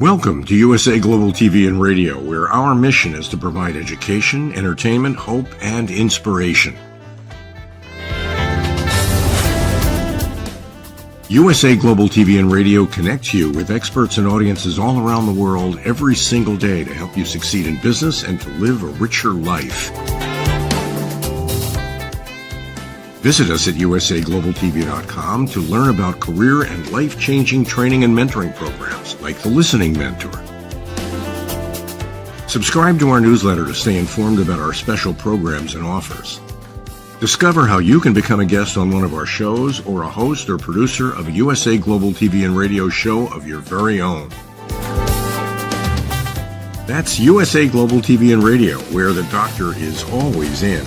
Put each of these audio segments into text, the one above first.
Welcome to USA Global TV and Radio, where our mission is to provide education, entertainment, hope, and inspiration. USA Global TV and Radio connects you with experts and audiences all around the world every single day to help you succeed in business and to live a richer life. Visit us at usaglobaltv.com to learn about career and life-changing training and mentoring programs like the Listening Mentor. Subscribe to our newsletter to stay informed about our special programs and offers. Discover how you can become a guest on one of our shows or a host or producer of a USA Global TV and Radio show of your very own. That's USA Global TV and Radio, where the doctor is always in.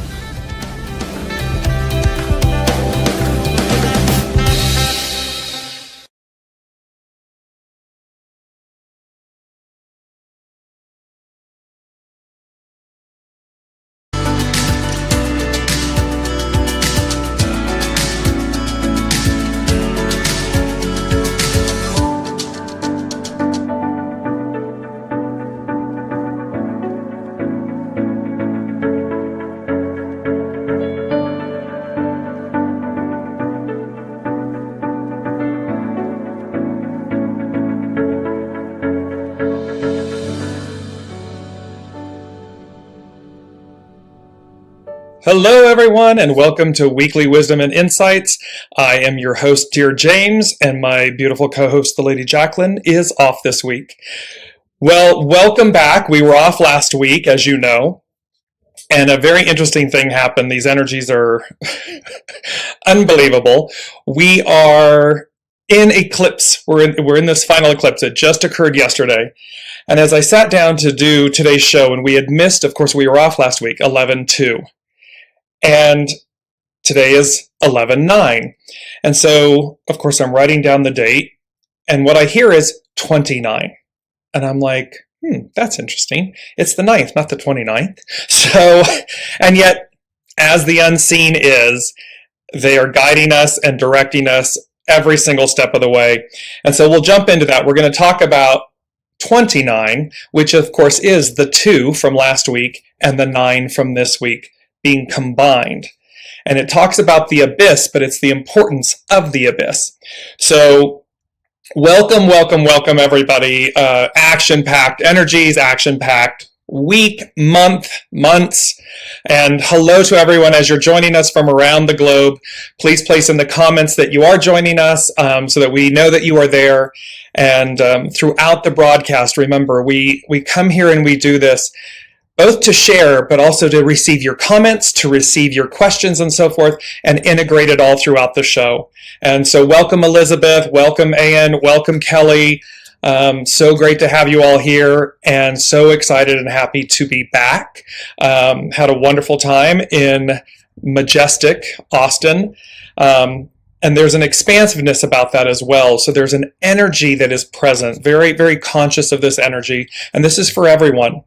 Hello, everyone, and welcome to Weekly Wisdom and Insights. I am your host, Dearjames, and my beautiful co-host, the Lady Jacqueline, is off this week. Well, welcome back. We were off last week, as you know, and a very interesting thing happened. These energies are unbelievable. We are in eclipse. We're in this final eclipse. It just occurred yesterday. And as I sat down to do today's show, and we had missed, of course, we were off last week, 11/2. And today is 11/9. And so, of course, I'm writing down the date. And what I hear is 29. And I'm like, that's interesting. It's the 9th, not the 29th. So, and yet, as the unseen is, they are guiding us and directing us every single step of the way. And so we'll jump into that. We're going to talk about 29, which of course is the 2 from last week and the 9 from this week being combined. And it talks about the abyss, but it's the importance of the abyss. So welcome, welcome, welcome, everybody. Action-packed energies, action-packed week, months. And hello to everyone as you're joining us from around the globe. Please place in the comments that you are joining us so that we know that you are there. And throughout the broadcast, remember, we come here and we do this both to share, but also to receive your comments, to receive your questions and so forth, and integrate it all throughout the show. And so welcome Elizabeth, welcome Ann, welcome Kelly. So great to have you all here, and so excited and happy to be back. Had a wonderful time in majestic Austin. And there's an expansiveness about that as well. So there's an energy that is present, very, very conscious of this energy. And this is for everyone.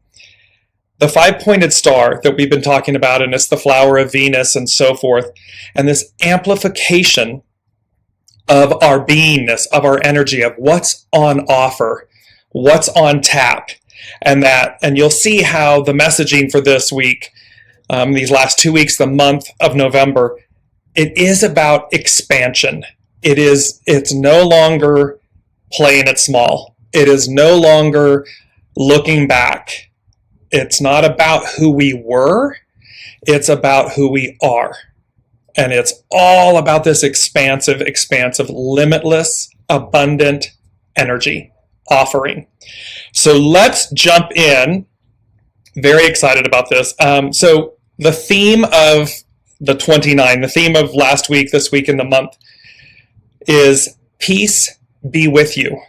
The 5-pointed star that we've been talking about, and it's the flower of Venus and so forth, and this amplification of our beingness, of our energy, of what's on offer, what's on tap, and you'll see how the messaging for this week, these last 2 weeks, the month of November, it is about expansion. It's no longer playing it small. It is no longer looking back. It's not about who we were, it's about who we are. And it's all about this expansive, limitless, abundant energy offering. So let's jump in. Very excited about this. So the theme of the 29, the theme of last week, this week, in the month is peace be with you.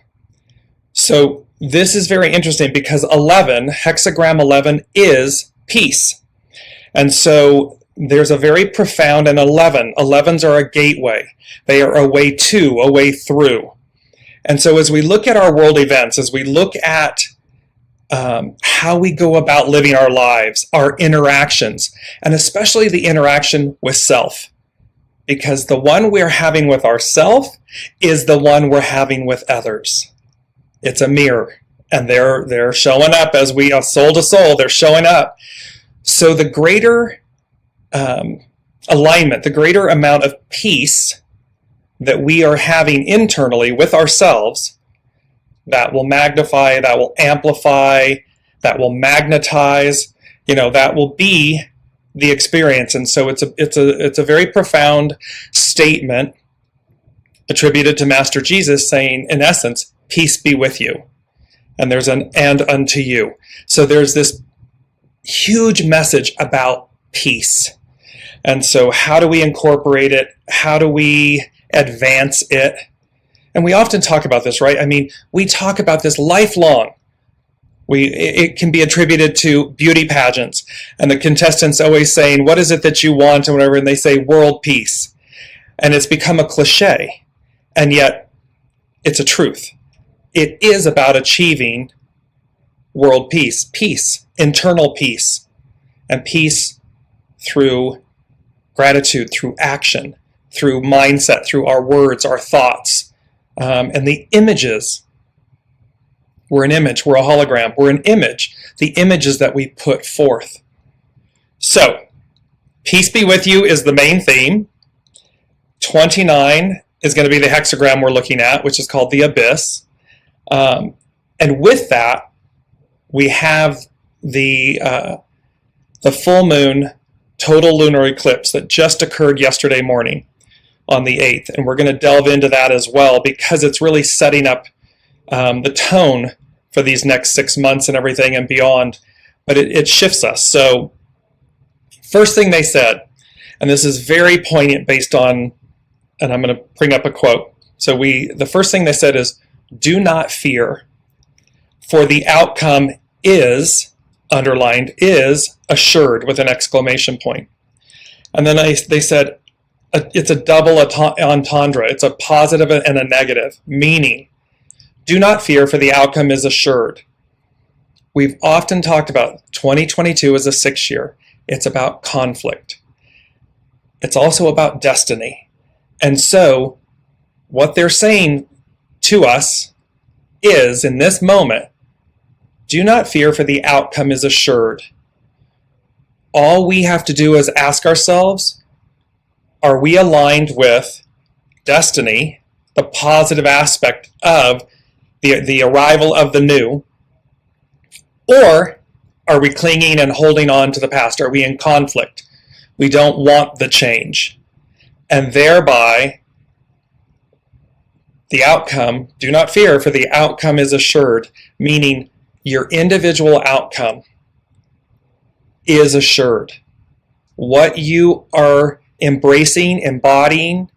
So this is very interesting because 11, hexagram 11, is peace. And so there's a very profound, and 11s are a gateway. They are a way to, a way through. And so as we look at our world events, as we look at how we go about living our lives, our interactions, and especially the interaction with self, because the one we're having with ourself is the one we're having with others. It's a mirror. and they're showing up as we are soul to soul. They're showing up. So the greater alignment, the greater amount of peace that we are having internally with ourselves, that will magnify, that will amplify, that will magnetize, that will be the experience. And so it's a very profound statement attributed to Master Jesus, saying, in essence, peace be with you. And there's an and unto you. So there's this huge message about peace. And so how do we incorporate it? How do we advance it? And we often talk about this, right? I mean, we talk about this lifelong. It can be attributed to beauty pageants, and the contestants always saying, what is it that you want, and whatever, and they say world peace. And it's become a cliche, and yet it's a truth. It is about achieving world peace, internal peace, and peace through gratitude, through action, through mindset, through our words, our thoughts, and the images. We're an image, we're a hologram, we're an image, the images that we put forth. So, peace be with you is the main theme. 29 is going to be the hexagram we're looking at, which is called the abyss. And with that, we have the full moon total lunar eclipse that just occurred yesterday morning on the 8th. And we're going to delve into that as well, because it's really setting up the tone for these next 6 months and everything and beyond. But it shifts us. So first thing they said, and this is very poignant based on, and I'm going to bring up a quote. So the first thing they said is, do not fear, for the outcome is, underlined, is assured, with an exclamation point. And then they said, it's a double entendre. It's a positive and a negative, meaning, do not fear, for the outcome is assured. We've often talked about 2022 as a 6 year. It's about conflict. It's also about destiny. And so what they're saying to us is, in this moment, do not fear, for the outcome is assured. All we have to do is ask ourselves, are we aligned with destiny, the positive aspect of the arrival of the new, or are we clinging and holding on to the past? Are we in conflict? We don't want the change. And thereby, the outcome, do not fear, for the outcome is assured, meaning your individual outcome is assured. What you are embracing, embodying,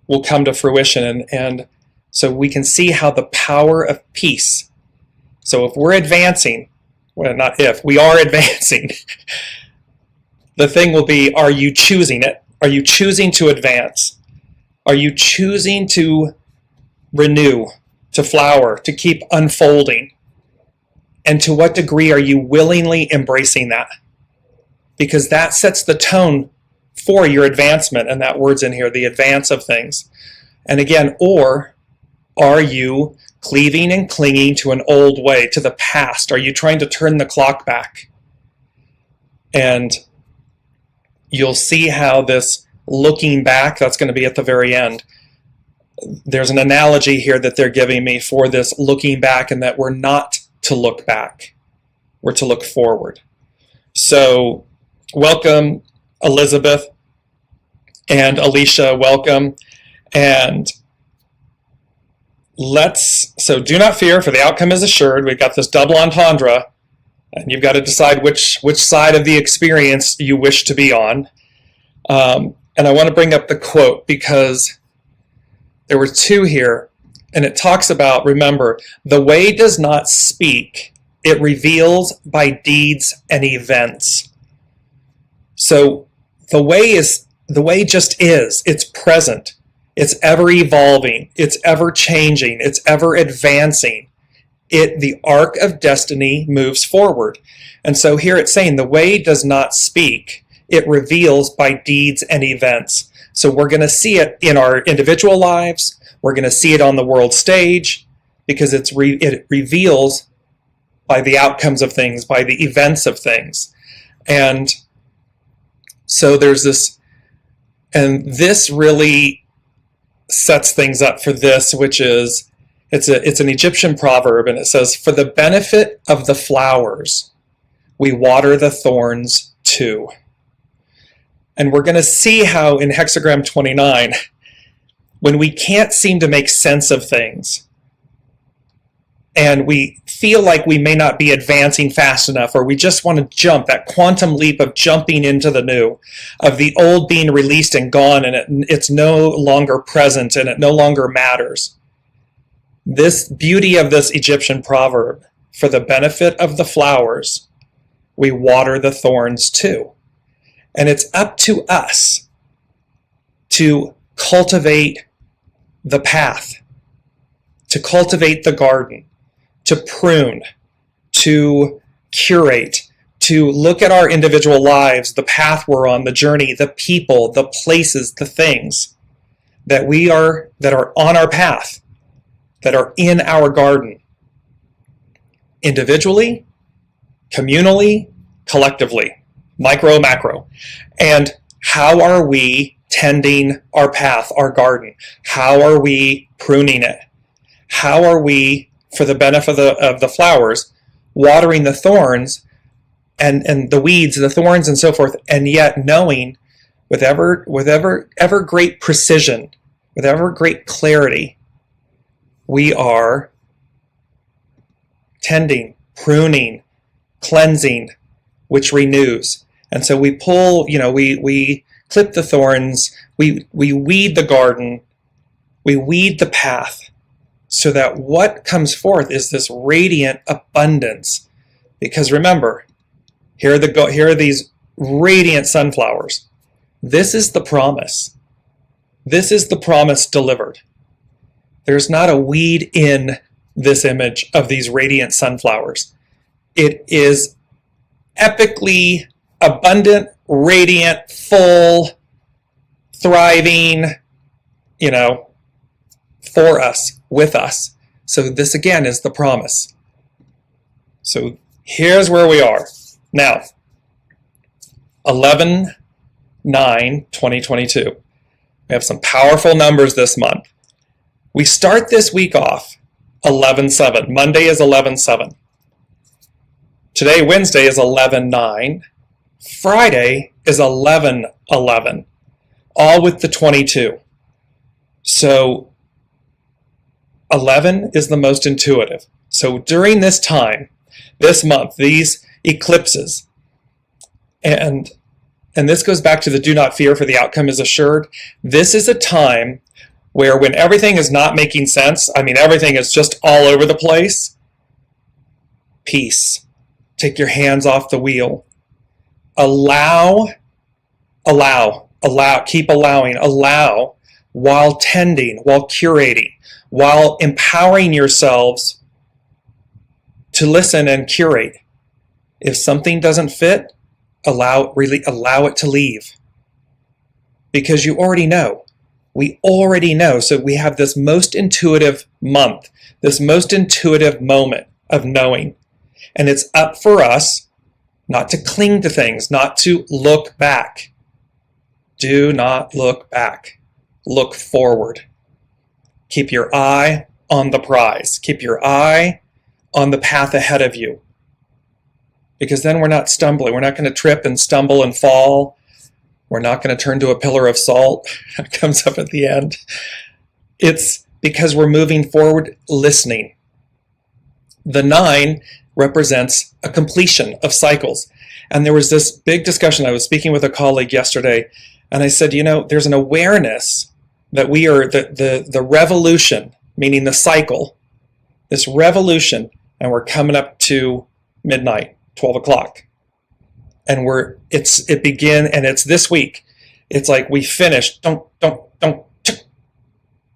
will come to fruition. And so we can see how the power of peace. So if we're advancing, well, not if, we are advancing, the thing will be, are you choosing it? Are you choosing to advance? Are you choosing to renew, to flower, to keep unfolding? And to what degree are you willingly embracing that? Because that sets the tone for your advancement, and that word's in here, the advance of things. And again, or are you cleaving and clinging to an old way, to the past? Are you trying to turn the clock back? And you'll see how this looking back, that's going to be at the very end. There's an analogy here that they're giving me for this looking back, and that we're not to look back. We're to look forward. So welcome, Elizabeth, and Alicia, welcome. And so do not fear, for the outcome is assured. We've got this double entendre, and you've got to decide which side of the experience you wish to be on. And I want to bring up the quote, because there were two here, and it talks about, remember, the way does not speak, it reveals by deeds and events. So the way just is, it's present. It's ever evolving, it's ever changing, it's ever advancing. The arc of destiny moves forward. And so here it's saying the way does not speak, it reveals by deeds and events. So we're going to see it in our individual lives, we're going to see it on the world stage, because it reveals by the outcomes of things, by the events of things. And so there's this, and this really sets things up for this, which is, it's an Egyptian proverb, and it says, "For the benefit of the flowers, we water the thorns too." And we're going to see how in hexagram 29, when we can't seem to make sense of things, and we feel like we may not be advancing fast enough, or we just want to jump, that quantum leap of jumping into the new, of the old being released and gone, and it's no longer present, and it no longer matters. This beauty of this Egyptian proverb, "For the benefit of the flowers, we water the thorns too." And it's up to us to cultivate the path, to cultivate the garden, to prune, to curate, to look at our individual lives, the path we're on, the journey, the people, the places, the things that are on our path, that are in our garden, individually, communally, collectively, micro, macro. And how are we tending our path, our garden? How are we pruning it? How are we, for the benefit of the flowers, watering the thorns and the weeds, the thorns and so forth, and yet knowing with ever great precision, with ever great clarity, we are tending, pruning, cleansing, which renews. And so we pull, we clip the thorns, we weed the garden, we weed the path, so that what comes forth is this radiant abundance. Because remember, here are these radiant sunflowers. This is the promise. This is the promise delivered. There's not a weed in this image of these radiant sunflowers. It is epically abundant, radiant, full, thriving, for us, with us. So this again is the promise. So here's where we are. Now, 11/9/2022. We have some powerful numbers this month. We start this week off 11/7. Monday is 11/7. Today, Wednesday, is 11/9. Friday is 11/11. All with the 22. So 11 is the most intuitive. So during this time, this month, these eclipses, and this goes back to the do not fear, for the outcome is assured. This is a time where when everything is not making sense, everything is just all over the place, peace. Take your hands off the wheel. Allow, keep allowing, allow, while tending, while curating, while empowering yourselves to listen and curate. If something doesn't fit, allow it to leave. Because you already know. We already know. So we have this most intuitive month, this most intuitive moment of knowing. And it's up for us not to cling to things, not to look back. Do not look back. Look forward. Keep your eye on the prize. Keep your eye on the path ahead of you. Because then we're not stumbling. We're not going to trip and stumble and fall. We're not going to turn to a pillar of salt that comes up at the end. It's because we're moving forward, listening. The 9 represents a completion of cycles. And there was this big discussion. I was speaking with a colleague yesterday, and I said, there's an awareness that we are the revolution, meaning the cycle, this revolution, and we're coming up to midnight, 12 o'clock. And it began, and it's this week. It's like we finished, and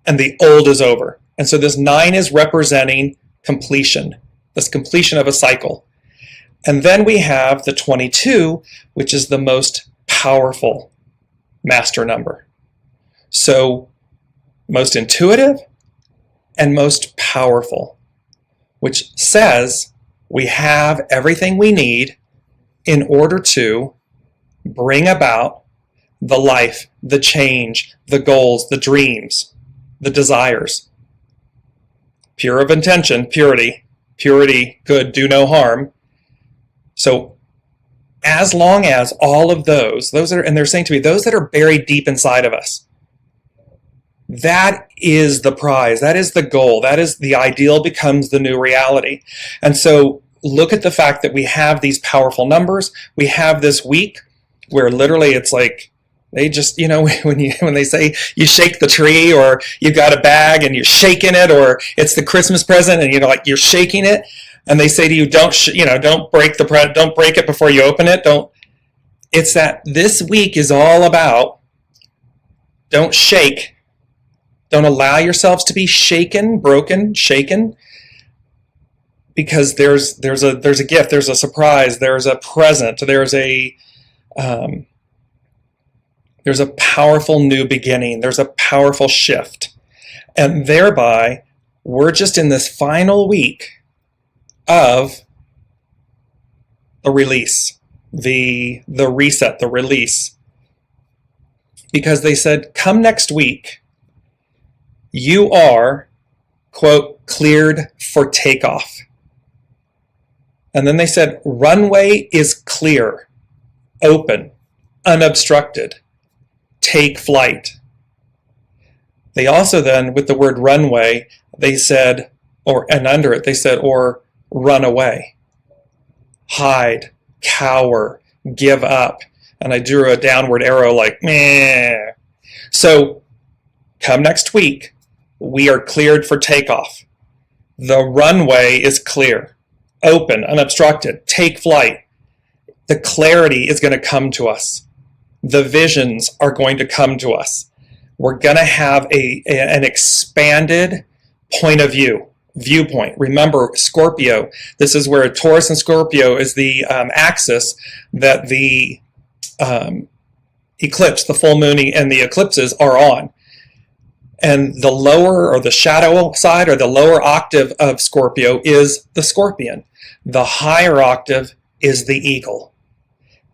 the old is over. And so this 9 is representing completion, this completion of a cycle. And then we have the 22, which is the most powerful master number. So most intuitive and most powerful. which says we have everything we need in order to bring about the life, the change, the goals, the dreams, the desires. Pure of intention, purity, good, do no harm. So as long as all of those are, and they're saying to me, those that are buried deep inside of us, that is the prize, that is the goal, that is the ideal becomes the new reality. And so look at the fact that we have these powerful numbers. We have this week where literally it's like, they just, when they say you shake the tree, or you've got a bag and you're shaking it, or it's the Christmas present and you're shaking it, and they say to you, don't break it before you open it. It's that this week is all about, don't shake. Don't allow yourselves to be shaken, broken, shaken, because there's a gift, there's a surprise, there's a present, there's a powerful new beginning. There's a powerful shift. And thereby, we're just in this final week of the release, the reset, the release. Because they said, come next week, you are, quote, cleared for takeoff. And then they said, runway is clear, open, unobstructed. Take flight. They also then, with the word runway, they said, and under it, they said, or run away, hide, cower, give up. And I drew a downward arrow like, meh. So come next week, we are cleared for takeoff. The runway is clear, open, unobstructed, take flight. The clarity is going to come to us. The visions are going to come to us. We're going to have an expanded point of viewpoint. Remember, Scorpio, this is where Taurus and Scorpio is the axis that the eclipse, the full moon and the eclipses are on. And the lower, or the shadow side, or the lower octave of Scorpio is the scorpion. The higher octave is the eagle.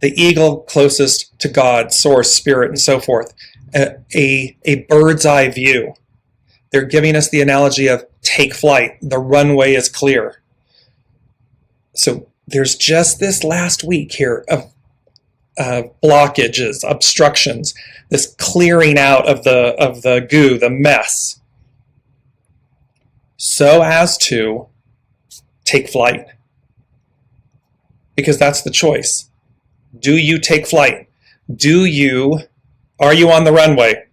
The eagle closest to God, source, spirit, and so forth. A bird's eye view. They're giving us the analogy of take flight. The runway is clear. So there's just this last week here of blockages, obstructions, this clearing out of the goo, the mess, so as to take flight. Because that's the choice. Do you take flight? Are you on the runway?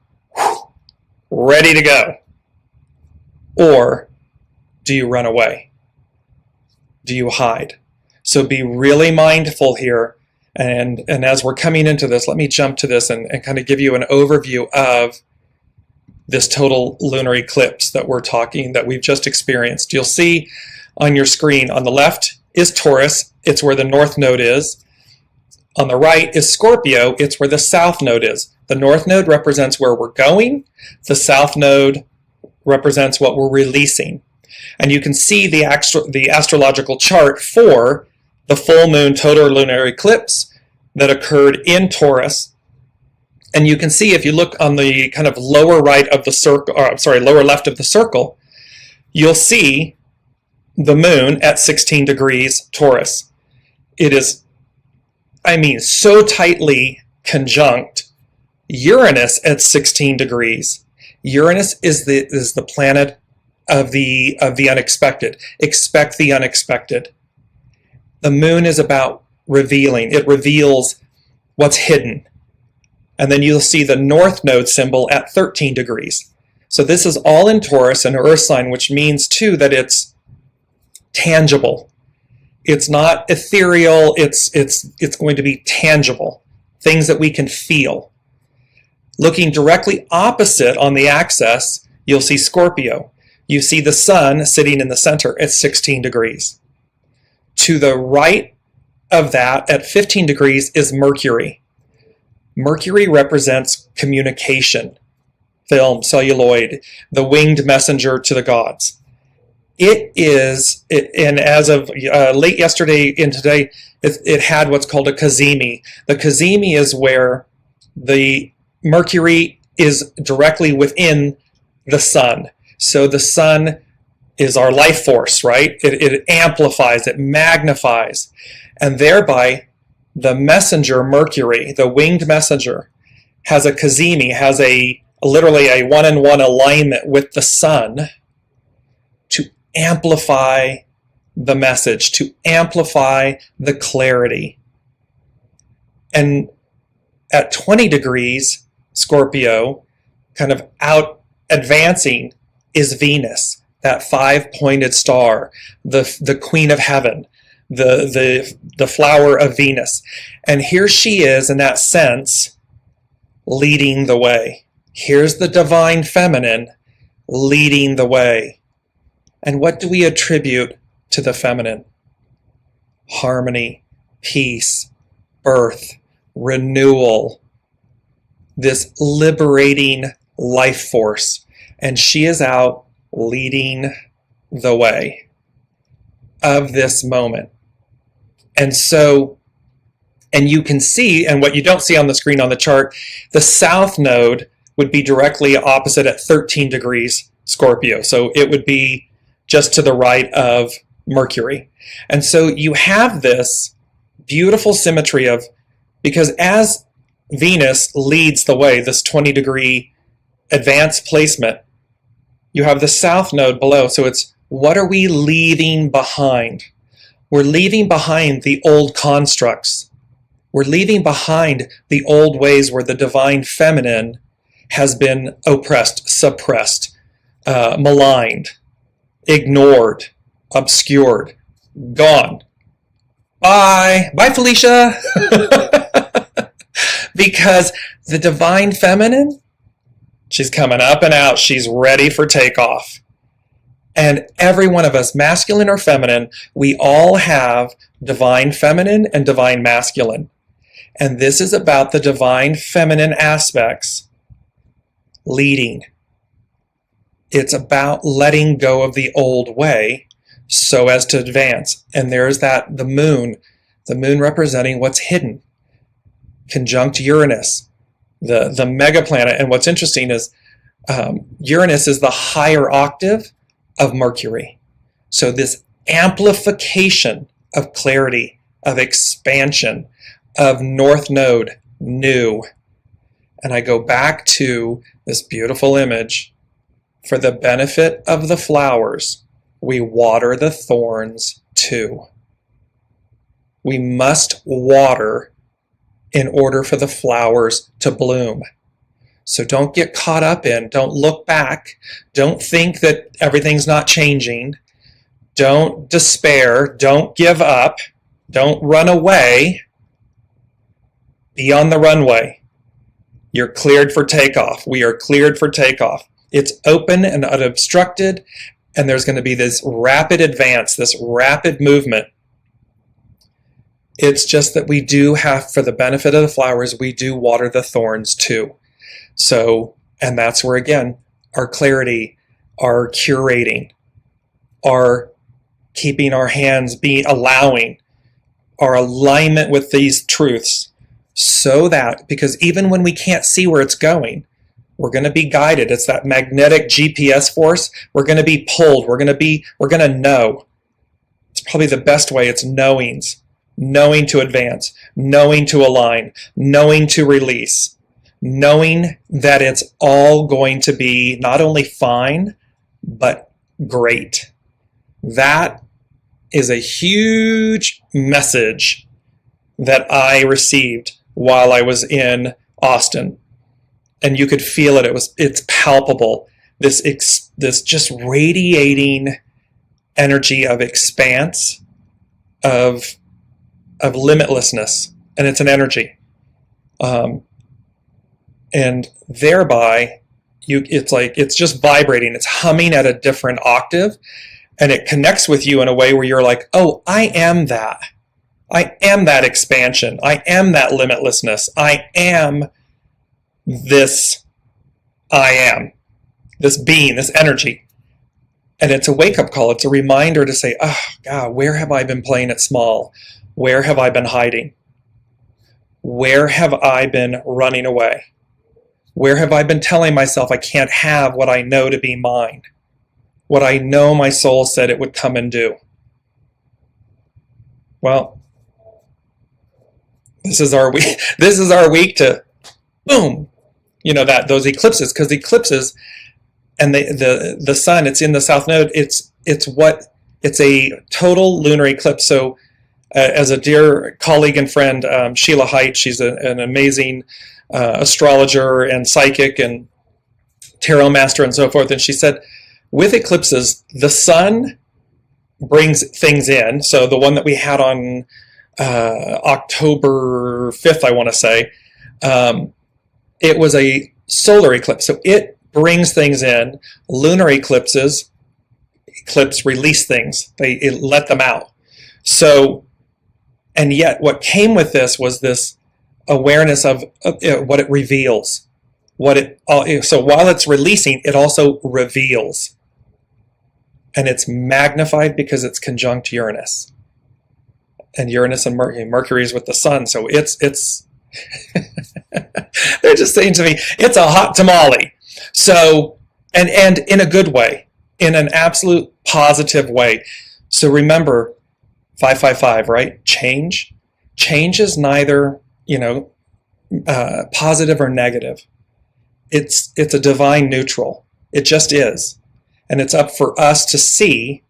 Ready to go? Or do you run away? Do you hide? So be really mindful here. And as we're coming into this, let me jump to this and kind of give you an overview of this total lunar eclipse that we've just experienced. You'll see on your screen on the left is Taurus. It's where the north node is. On the right is Scorpio. It's where the south node is. The north node represents where we're going. The south node represents what we're releasing. And you can see the astrological chart for the full moon total lunar eclipse that occurred in Taurus. And you can see, if you look on the kind of lower right of the circle, lower left of the circle, you'll see the moon at 16 degrees Taurus. It is, so tightly conjunct Uranus at 16 degrees. Uranus is the planet of the unexpected. Expect the unexpected. The moon is about revealing. It reveals what's hidden. And then you'll see the north node symbol at 13 degrees. So this is all in Taurus, an earth sign, which means too that it's tangible. It's not ethereal. It's going to be tangible. Things that we can feel. Looking directly opposite on the axis, you'll see Scorpio. You see the sun sitting in the center at 16 degrees. To the right of that, at 15 degrees, is Mercury. Mercury represents communication, film, celluloid, the winged messenger to the gods. And as of late yesterday and today, it had what's called a cazimi. The cazimi is where the Mercury is directly within the sun. So the sun is our life force, right? It amplifies, it magnifies, and thereby the messenger Mercury, the winged messenger, has a cazimi, has literally a one-in-one alignment with the sun to amplify the message, to amplify the clarity. And at 20 degrees Scorpio, kind of out advancing, is Venus, that 5-pointed star, the queen of heaven, the flower of Venus. And here she is, in that sense, leading the way. Here's the divine feminine leading the way. And what do we attribute to the feminine? Harmony, peace, birth, renewal, this liberating life force. And she is out leading the way of this moment. And so, and you can see, and what you don't see on the screen on the chart, the south node would be directly opposite at 13 degrees Scorpio. So it would be just to the right of Mercury. And so you have this beautiful symmetry of, because as Venus leads the way, this 20-degree advanced placement, you have the south node below. So it's, what are we leaving behind? We're leaving behind the old constructs. We're leaving behind the old ways where the divine feminine has been oppressed, suppressed, maligned, ignored, obscured, gone. Bye. Bye, Felicia. Because the divine feminine, she's coming up and out. She's ready for takeoff. And every one of us, masculine or feminine, we all have divine feminine and divine masculine. And this is about the divine feminine aspects leading. It's about letting go of the old way so as to advance. And there's the moon representing what's hidden, conjunct Uranus, the mega planet. And what's interesting is Uranus is the higher octave of Mercury. So this amplification of clarity, of expansion, of North Node, new. And I go back to this beautiful image. For the benefit of the flowers, we water the thorns too. We must water in order for the flowers to bloom. So don't get caught up don't look back. Don't think that everything's not changing. Don't despair. Don't give up. Don't run away. Be on the runway. You're cleared for takeoff. We are cleared for takeoff. It's open and unobstructed, and there's going to be this rapid advance, this rapid movement. It's just that we do have, for the benefit of the flowers, we do water the thorns too. So, and that's where, again, our clarity, our curating, our keeping our hands, allowing, our alignment with these truths, so that, because even when we can't see where it's going, we're going to be guided. It's that magnetic GPS force. We're going to be pulled. We're going to know. It's probably the best way. It's knowings. Knowing to advance, knowing to align, knowing to release, knowing that it's all going to be not only fine, but great. That is a huge message that I received while I was in Austin. And you could feel it. It's palpable. This just radiating energy of expanse, of limitlessness, and it's an energy, and thereby it's just vibrating. It's humming at a different octave, and it connects with you in a way where you're like, oh, I am that expansion. I am that limitlessness. I am this being, this energy. And it's a wake-up call. It's a reminder to say, oh, God, where have I been playing it small? Where have I been hiding? Where have I been running away? Where have I been telling myself I can't have what I know to be mine? What I know my soul said it would come and do? Well, this is our week. This is our week to, boom, those eclipses, because eclipses and the sun, it's in the south node. It's a total lunar eclipse. So, as a dear colleague and friend, Sheila Haidt, she's an amazing astrologer and psychic and tarot master and so forth. And she said, with eclipses, the sun brings things in. So the one that we had on October 5th, I want to say, it was a solar eclipse. So it brings things in. Lunar eclipse release things. It let them out. So, and yet what came with this was this awareness of what it reveals. So while it's releasing, it also reveals. And it's magnified because it's conjunct Uranus. And Uranus and Mercury is with the sun. So it's they're just saying to me, it's a hot tamale. So, and in a good way, in an absolute positive way. So remember, 555, right? Change is neither, positive or negative. It's a divine neutral. It just is. And it's up for us to see,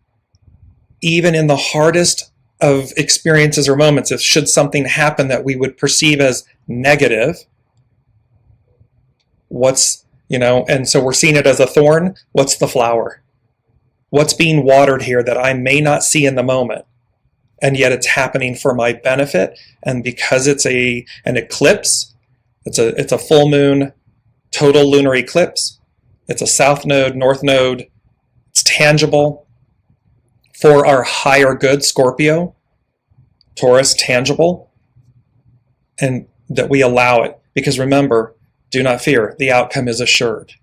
even in the hardest of experiences or moments, if should something happen that we would perceive as negative, and so we're seeing it as a thorn, what's the flower? What's being watered here that I may not see in the moment? And yet it's happening for my benefit. And because it's an eclipse, it's a full moon, total lunar eclipse. It's a south node, north node. It's tangible for our higher good, Scorpio, Taurus, tangible, and that we allow it. Because remember, do not fear, the outcome is assured.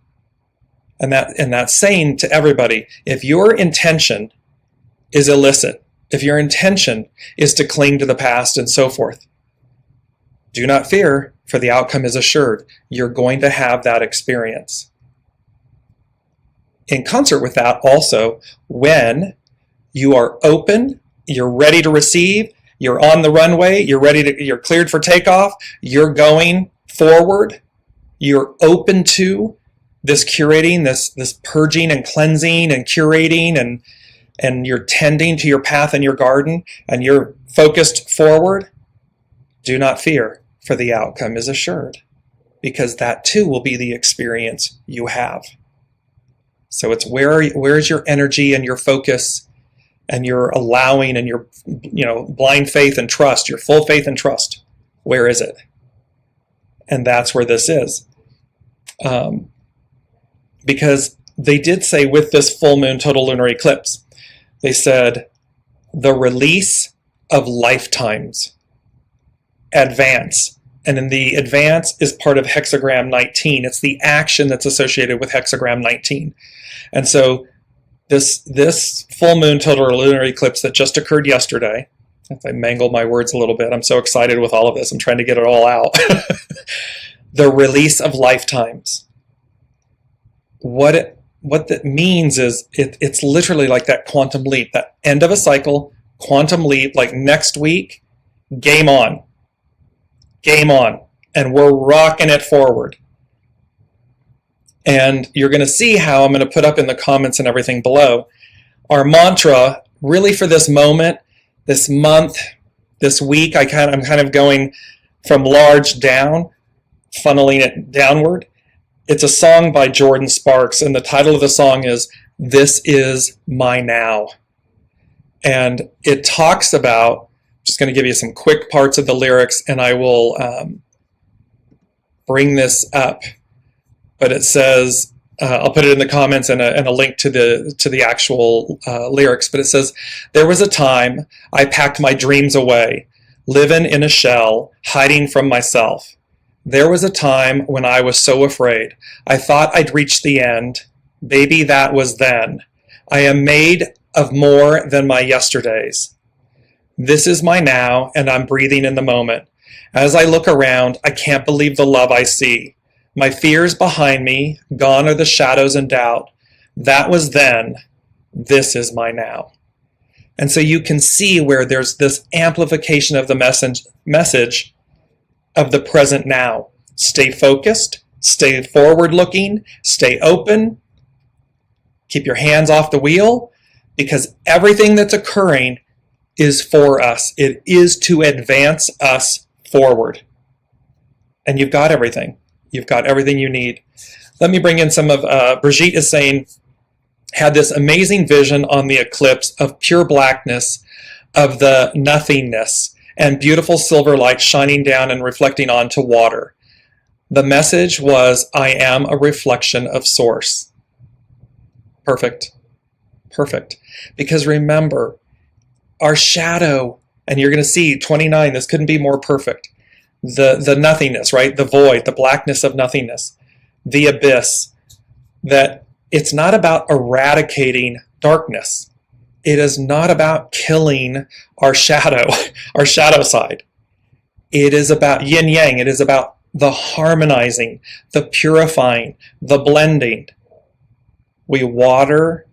And that's saying to everybody, if your intention is illicit, if your intention is to cling to the past and so forth, do not fear, for the outcome is assured. You're going to have that experience. In concert with that, also, when you are open, you're ready to receive, you're on the runway, you're cleared for takeoff, you're going forward, you're open to this curating, this purging and cleansing and curating, and you're tending to your path and your garden, and you're focused forward, do not fear, for the outcome is assured, because that too will be the experience you have. So it's where is your energy and your focus and your allowing and your blind faith and trust, your full faith and trust. Where is it? And that's where this is. Because they did say with this full moon total lunar eclipse, they said the release of lifetimes, advance. And in the advance is part of HEXAGRAM 19. It's the action that's associated with HEXAGRAM 19. And so this full moon total lunar eclipse that just occurred yesterday, if I mangle my words a little bit, I'm so excited with all of this, I'm trying to get it all out. The release of lifetimes. What that means is it's literally like that quantum leap, that end of a cycle, quantum leap, like next week, game on. Game on. And we're rocking it forward. And you're going to see how I'm going to put up in the comments and everything below. Our mantra, really for this moment, this month, this week, I'm kind of going from large down, funneling it downward. It's a song by Jordan Sparks, and the title of the song is This Is My Now. And it talks about, I'm just going to give you some quick parts of the lyrics, and I will bring this up. But it says, I'll put it in the comments and a link to the actual lyrics. But it says, there was a time I packed my dreams away, living in a shell, hiding from myself. There was a time when I was so afraid. I thought I'd reached the end. Baby, that was then. I am made of more than my yesterdays. This is my now, and I'm breathing in the moment. As I look around, I can't believe the love I see. My fears behind me, gone are the shadows and doubt. That was then, this is my now. And so you can see where there's this amplification of the message of the present now. Stay focused, stay forward-looking, stay open, keep your hands off the wheel, because everything that's occurring is for us. It is to advance us forward. And you've got everything. You've got everything you need. Let me bring in some of, Brigitte is saying, had this amazing vision on the eclipse of pure blackness, of the nothingness, and beautiful silver light shining down and reflecting onto water. The message was, I am a reflection of Source. Perfect. Perfect. Because remember, our shadow, and you're going to see 29, this couldn't be more perfect. The nothingness, right? The void, the blackness of nothingness, the abyss, that it's not about eradicating darkness. It is not about killing our shadow side. It is about yin yang. It is about the harmonizing, the purifying, the blending. We water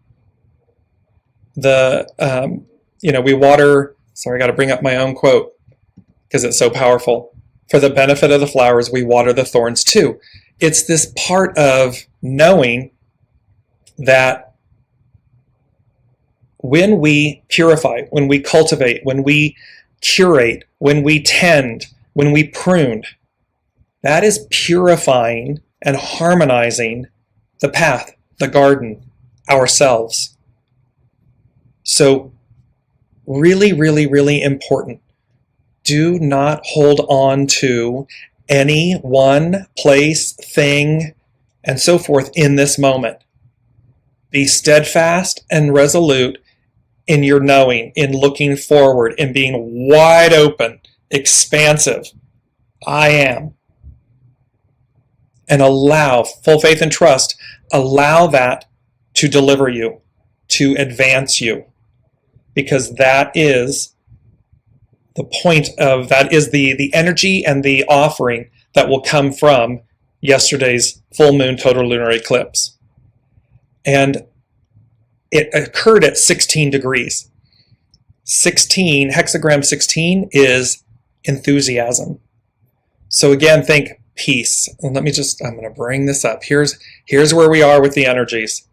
sorry, I got to bring up my own quote because it's so powerful. For the benefit of the flowers, we water the thorns too. It's this part of knowing that when we purify, when we cultivate, when we curate, when we tend, when we prune, that is purifying and harmonizing the path, the garden, ourselves. So really, really, really important. Do not hold on to any one place, thing, and so forth in this moment. Be steadfast and resolute in your knowing, in looking forward, in being wide open, expansive. I am. And allow, full faith and trust, allow that to deliver you, to advance you. Because that is the point of, that is the energy and the offering that will come from yesterday's full moon total lunar eclipse. And it occurred at 16 degrees. 16, hexagram 16 is enthusiasm. So again, think peace. And I'm going to bring this up. Here's where we are with the energies.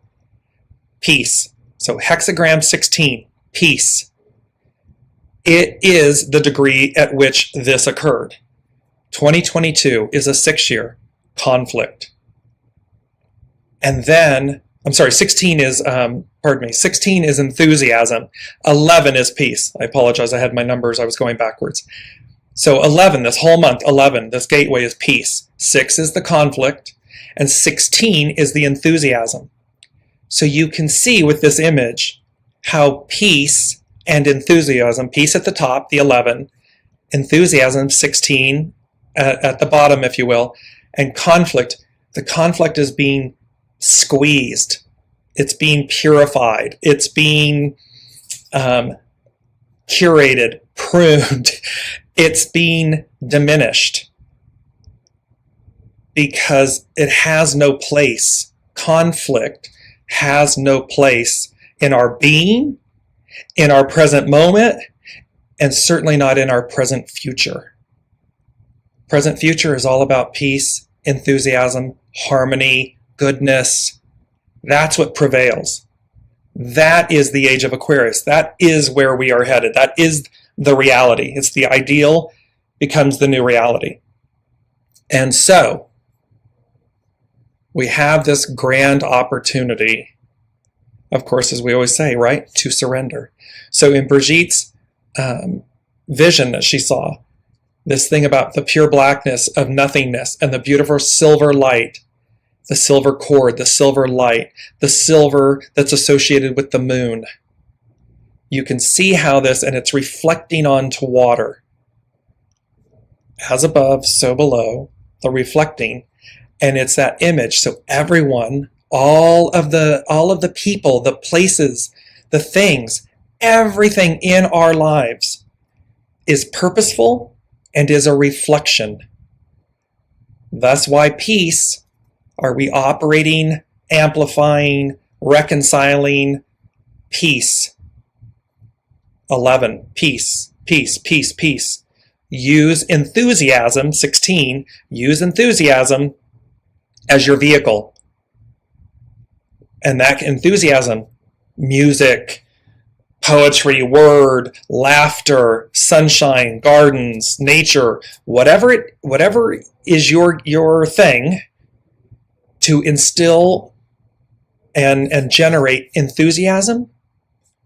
Peace. So hexagram 16, peace. It is the degree at which this occurred. 2022 is a 6-year conflict. And then, 16 is, 16 is enthusiasm. 11 is peace. I apologize, I had my numbers, I was going backwards. So 11, this whole month, 11, this gateway is peace. 6 is the conflict, and 16 is the enthusiasm. So you can see with this image how peace and enthusiasm, peace at the top, the 11, enthusiasm, 16 at the bottom, if you will, and conflict, the conflict is being squeezed. It's being purified. It's being curated, pruned. It's being diminished because it has no place. Conflict has no place in our being, in our present moment, and certainly not in our present future. Present future is all about peace, enthusiasm, harmony, goodness. That's what prevails. That is the age of Aquarius. That is where we are headed. That is the reality. It's the ideal becomes the new reality. And so we have this grand opportunity, of course, as we always say, right, to surrender. So in Brigitte's vision that she saw, this thing about the pure blackness of nothingness and the beautiful silver light, the silver cord, the silver light, the silver that's associated with the moon. You can see how this, and it's reflecting onto water. As above, so below, the reflecting. And it's that image. So everyone, all of the people, the places, the things, everything in our lives is purposeful and is a reflection. That's why peace, are we operating, amplifying, reconciling peace? 11, peace, peace, peace, peace. Use enthusiasm, 16, use enthusiasm as your vehicle. And that enthusiasm, music, poetry, word, laughter, sunshine, gardens, nature, whatever is your thing, to instill and generate enthusiasm,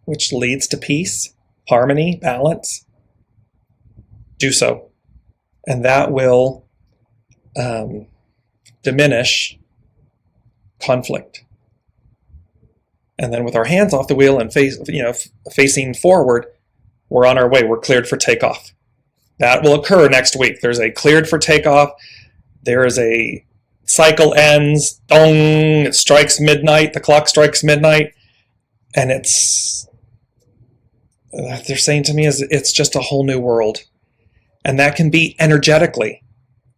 which leads to peace, harmony, balance. Do so. And that will diminish conflict. And then with our hands off the wheel and facing forward, we're on our way. We're cleared for takeoff. That will occur next week. There's a cleared for takeoff. There is a cycle ends. Dong! It strikes midnight. The clock strikes midnight. And they're saying to me is it's just a whole new world. And that can be energetically.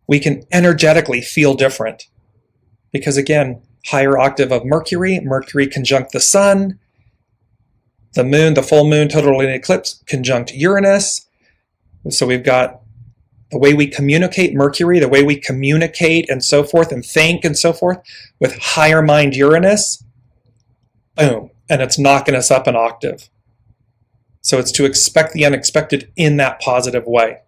We can energetically feel different. Because again, higher octave of Mercury conjunct the sun, the moon, the full moon, total lunar eclipse conjunct Uranus. So we've got the way we communicate Mercury, the way we communicate and so forth and think and so forth with higher mind Uranus. Boom. And it's knocking us up an octave. So it's to expect the unexpected in that positive way.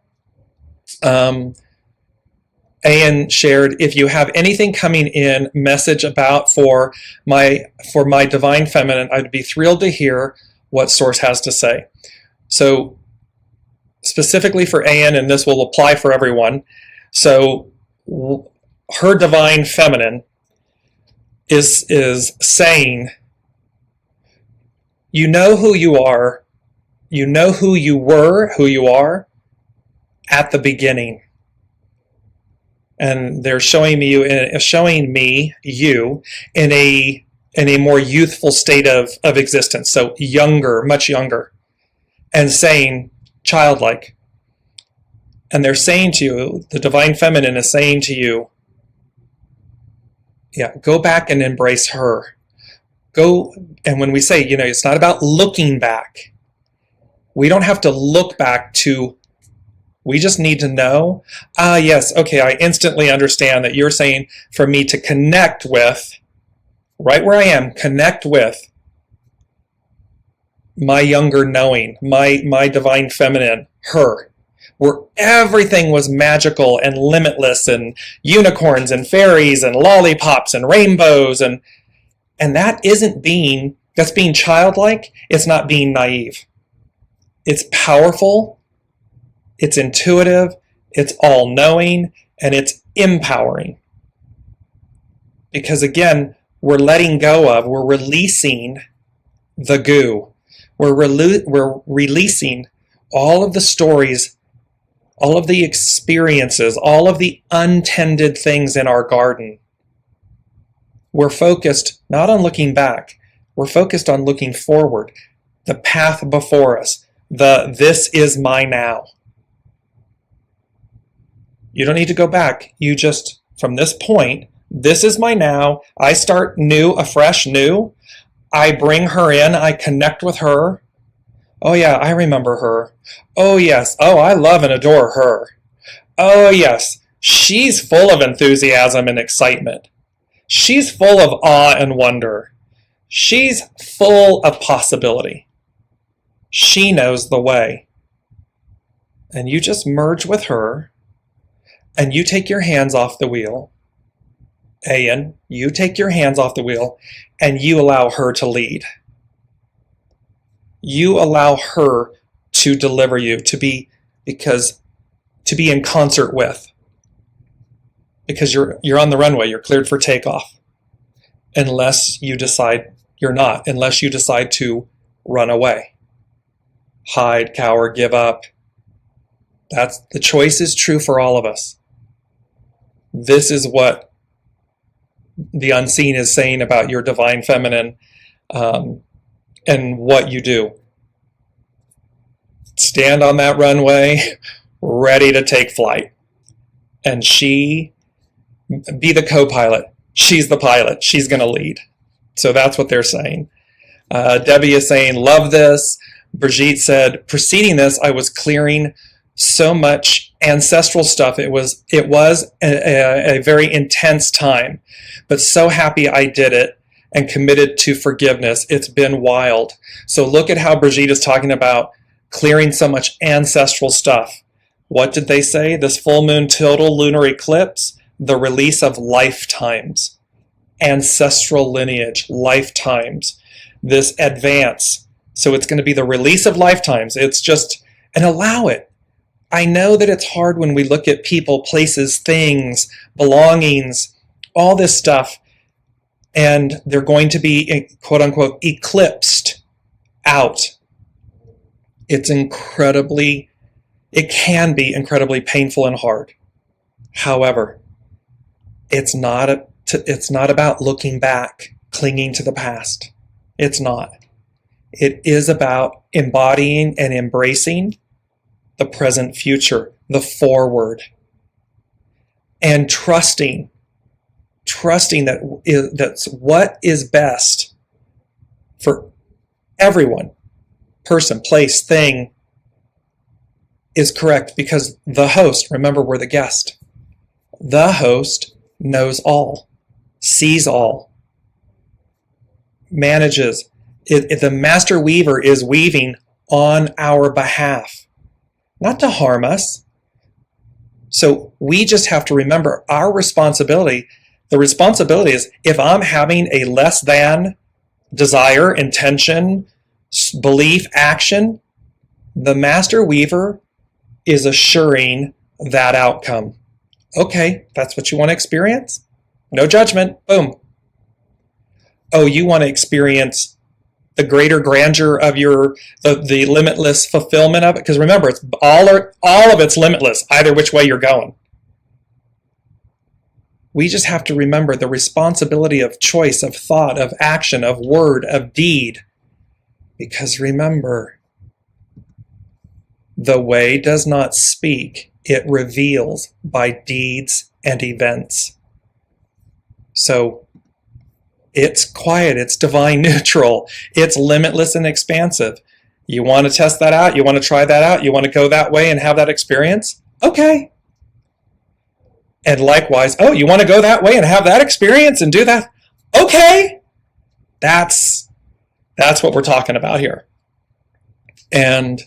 Ian shared, if you have anything coming in, message about for my divine feminine, I'd be thrilled to hear what Source has to say. So specifically for Ian, and this will apply for everyone, so her divine feminine is saying, you know who you are, you know who you were, who you are at the beginning. And they're showing me you in a more youthful state of existence. So younger, much younger, and saying childlike. And they're saying to you, the divine feminine is saying to you, go back and embrace her. Go, and when we say, it's not about looking back. We don't have to look back to. We just need to know, yes, okay, I instantly understand that you're saying for me to connect with, right where I am, connect with my younger knowing, my divine feminine, her, where everything was magical and limitless and unicorns and fairies and lollipops and rainbows and that's being childlike. It's not being naive. It's powerful. It's intuitive, it's all-knowing, and it's empowering. Because again, we're letting go of, we're releasing the goo. We're releasing all of the stories, all of the experiences, all of the untended things in our garden. We're focused not on looking back, we're focused on looking forward, the path before us, this is my now. You don't need to go back. You just, from this point, this is my now. I start new, afresh, new. I bring her in. I connect with her. Oh, yeah, I remember her. Oh, yes. Oh, I love and adore her. Oh, yes. She's full of enthusiasm and excitement. She's full of awe and wonder. She's full of possibility. She knows the way. And you just merge with her. And you take your hands off the wheel. Ian, you take your hands off the wheel and you allow her to lead. You allow her to deliver you, to be in concert with. Because you're on the runway, you're cleared for takeoff. Unless you decide you're not, unless you decide to run away. Hide, cower, give up. The choice is true for all of us. This is what the unseen is saying about your divine feminine, and what you do. Stand on that runway, ready to take flight. And be the co-pilot. She's the pilot. She's going to lead. So that's what they're saying. Debbie is saying, love this. Brigitte said, preceding this, I was clearing so much ancestral stuff. It was a very intense time, but so happy I did it and committed to forgiveness. It's been wild. So look at how Brigitte is talking about clearing so much ancestral stuff. What did they say? This full moon total lunar eclipse, the release of lifetimes, ancestral lineage, lifetimes, this advance. So it's going to be the release of lifetimes. It's just, and allow it. I know that it's hard when we look at people, places, things, belongings, all this stuff, and they're going to be, quote unquote, eclipsed out. It can be incredibly painful and hard. However, it's not about looking back, clinging to the past. It's not. It is about embodying and embracing the present future, the forward, and trusting that's what is best for everyone, person, place, thing, is correct, because the host, remember, we're the guest. The host knows all, sees all, manages. The master weaver is weaving on our behalf, not to harm us. So we just have to remember our responsibility. The responsibility is, if I'm having a less than desire, intention, belief, action, the master weaver is assuring that outcome. Okay, that's what you want to experience? No judgment. Boom. Oh, you want to experience the greater grandeur of the limitless fulfillment of it? Because remember, it's all of it's limitless, either which way you're going. We just have to remember the responsibility of choice, of thought, of action, of word, of deed. Because remember, the way does not speak, it reveals by deeds and events. So it's quiet, it's divine neutral, it's limitless and expansive. You want to test that out? You want to try that out? You want to go that way and have that experience? Okay. And likewise, oh, you want to go that way and have that experience and do that? Okay. That's what we're talking about here. And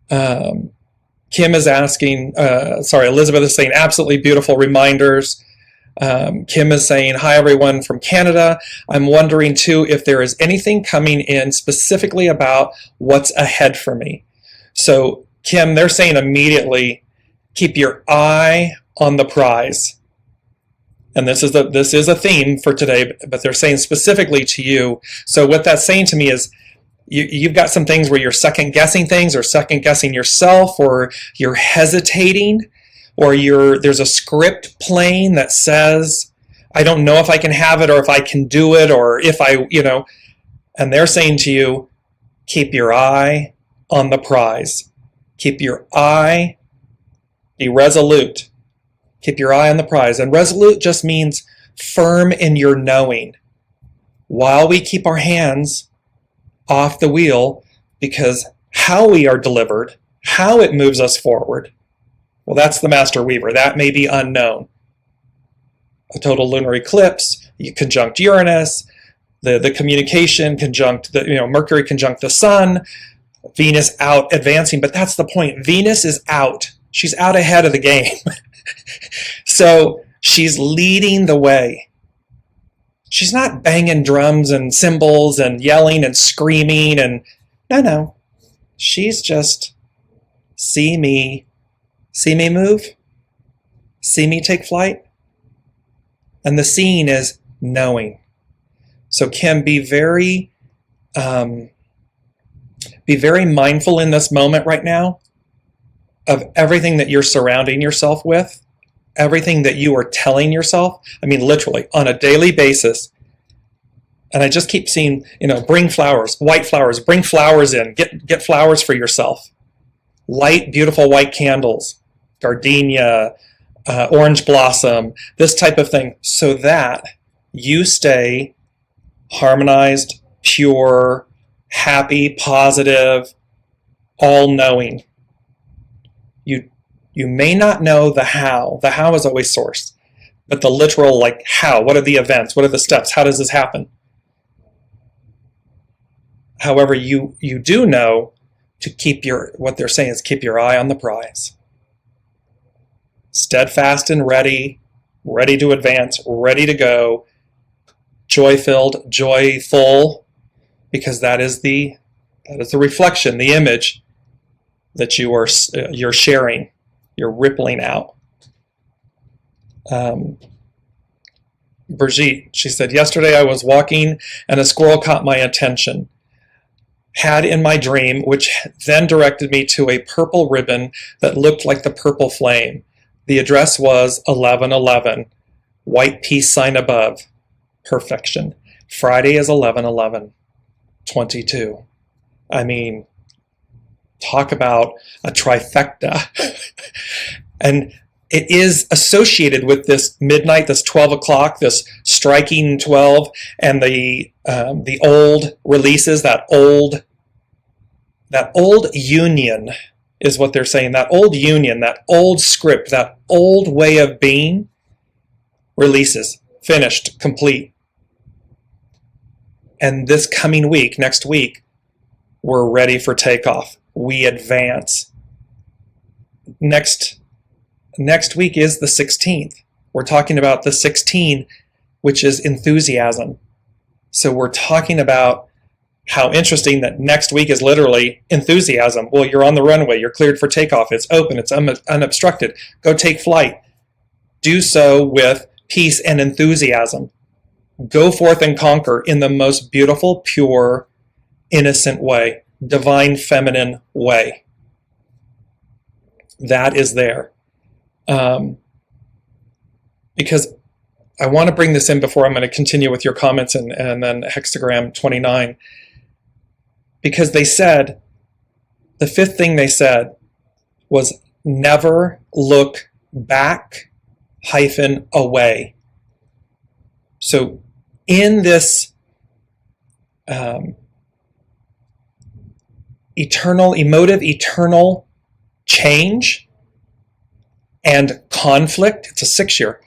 Kim is asking, Elizabeth is saying, absolutely beautiful reminders. Kim is saying, hi everyone from Canada. I'm wondering too if there is anything coming in specifically about what's ahead for me. So Kim, they're saying immediately, keep your eye on the prize. And this is a theme for today, but they're saying specifically to you. So what that's saying to me is, you've got some things where you're second guessing things, or second guessing yourself, or you're hesitating, or there's a script playing that says, I don't know if I can have it, or if I can do it, or if and they're saying to you, keep your eye on the prize. Keep your eye, be resolute. Keep your eye on the prize. And resolute just means firm in your knowing, while we keep our hands off the wheel, because how we are delivered, how it moves us forward, well, that's the master weaver. That may be unknown. A total lunar eclipse, you conjunct Uranus, the communication conjunct Mercury conjunct the sun, Venus out advancing, but that's the point. Venus is out. She's out ahead of the game. So she's leading the way. She's not banging drums and cymbals and yelling and screaming and no. She's just, see me move, see me take flight. And the seeing is knowing. So Kim, be very mindful in this moment right now of everything that you're surrounding yourself with, everything that you are telling yourself, I mean, literally on a daily basis. And I just keep seeing, bring flowers, white flowers, bring flowers in, get flowers for yourself. Light, beautiful white candles, gardenia, orange blossom, this type of thing, so that you stay harmonized, pure, happy, positive, all-knowing. You may not know the how. The how is always source. But the literal, like, how? What are the events? What are the steps? How does this happen? However, you do know to keep what they're saying is keep your eye on the prize. Steadfast and ready to advance, ready to go, joy-filled, joyful, because that is the reflection, the image that you're sharing, you're rippling out. Brigitte, she said, yesterday I was walking and a squirrel caught my attention. Had in my dream, which then directed me to a purple ribbon that looked like the purple flame. The address was 1111, white peace sign above, perfection. Friday is 11/11/22. I mean, talk about a trifecta. And it is associated with this midnight, this 12 o'clock, this striking 12, and the old releases, that old union is what they're saying. That old union, that old script, that old way of being releases, finished, complete. And this coming week, next week, we're ready for takeoff. We advance. Next week is the 16th. We're talking about the 16, which is enthusiasm. So we're talking about how interesting that next week is literally enthusiasm. Well, you're on the runway. You're cleared for takeoff. It's open. It's unobstructed. Go take flight. Do so with peace and enthusiasm. Go forth and conquer in the most beautiful, pure, innocent way. Divine feminine way. That is there. Because I want to bring this in before I'm going to continue with your comments and then hexagram 29. Because they said, the fifth thing they said was never look back - away. So in this eternal change and conflict, it's a 6-year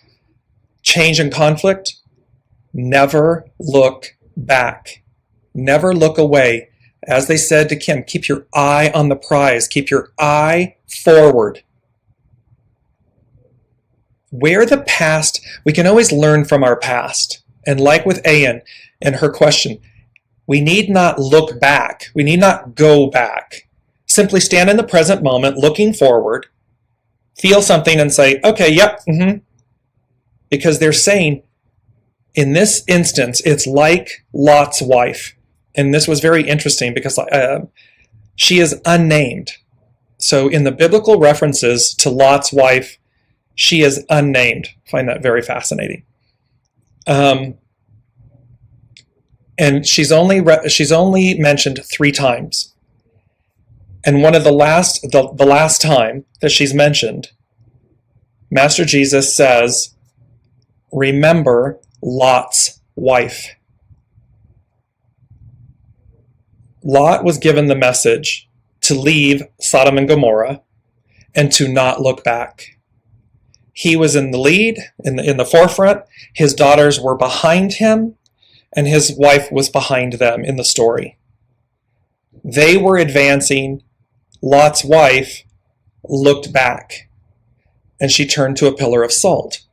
change and conflict, never look back, never look away. As they said to Kim, keep your eye on the prize, keep your eye forward. Where the past, we can always learn from our past. And like with Ayan and her question, we need not look back. We need not go back. Simply stand in the present moment, looking forward, feel something and say, okay, yep, Because they're saying, in this instance, it's like Lot's wife. And this was very interesting because she is unnamed. So in the biblical references to Lot's wife, she is unnamed. I find that very fascinating. And she's only mentioned 3 times. And one of the last time that she's mentioned, Master Jesus says, remember Lot's wife. Lot was given the message to leave Sodom and Gomorrah and to not look back. He was in the lead, in the forefront. His daughters were behind him, and his wife was behind them in the story. They were advancing. Lot's wife looked back, and she turned to a pillar of salt.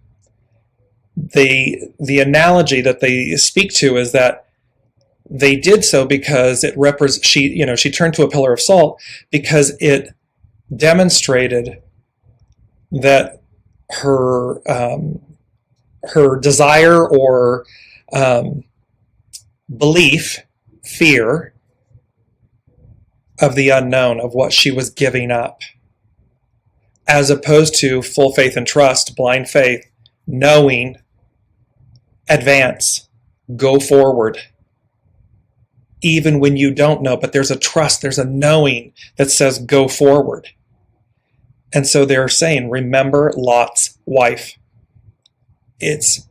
The analogy that they speak to is that they did so because she turned to a pillar of salt because it demonstrated that her desire or belief, fear of the unknown, of what she was giving up, as opposed to full faith and trust, blind faith, knowing, advance, go forward. Even when you don't know, but there's a trust, there's a knowing that says go forward. And so they're saying, remember Lot's wife. It's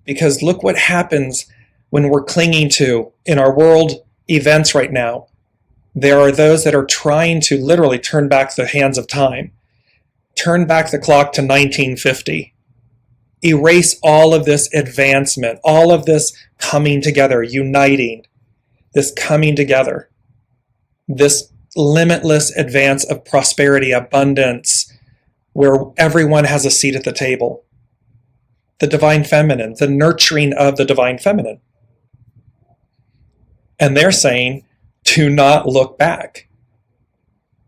because look what happens when we're clinging to, in our world events right now, there are those that are trying to literally turn back the hands of time, turn back the clock to 1950, erase all of this advancement, all of this coming together, uniting, this coming together, this limitless advance of prosperity, abundance, where everyone has a seat at the table. The divine feminine, the nurturing of the divine feminine. And they're saying, do not look back.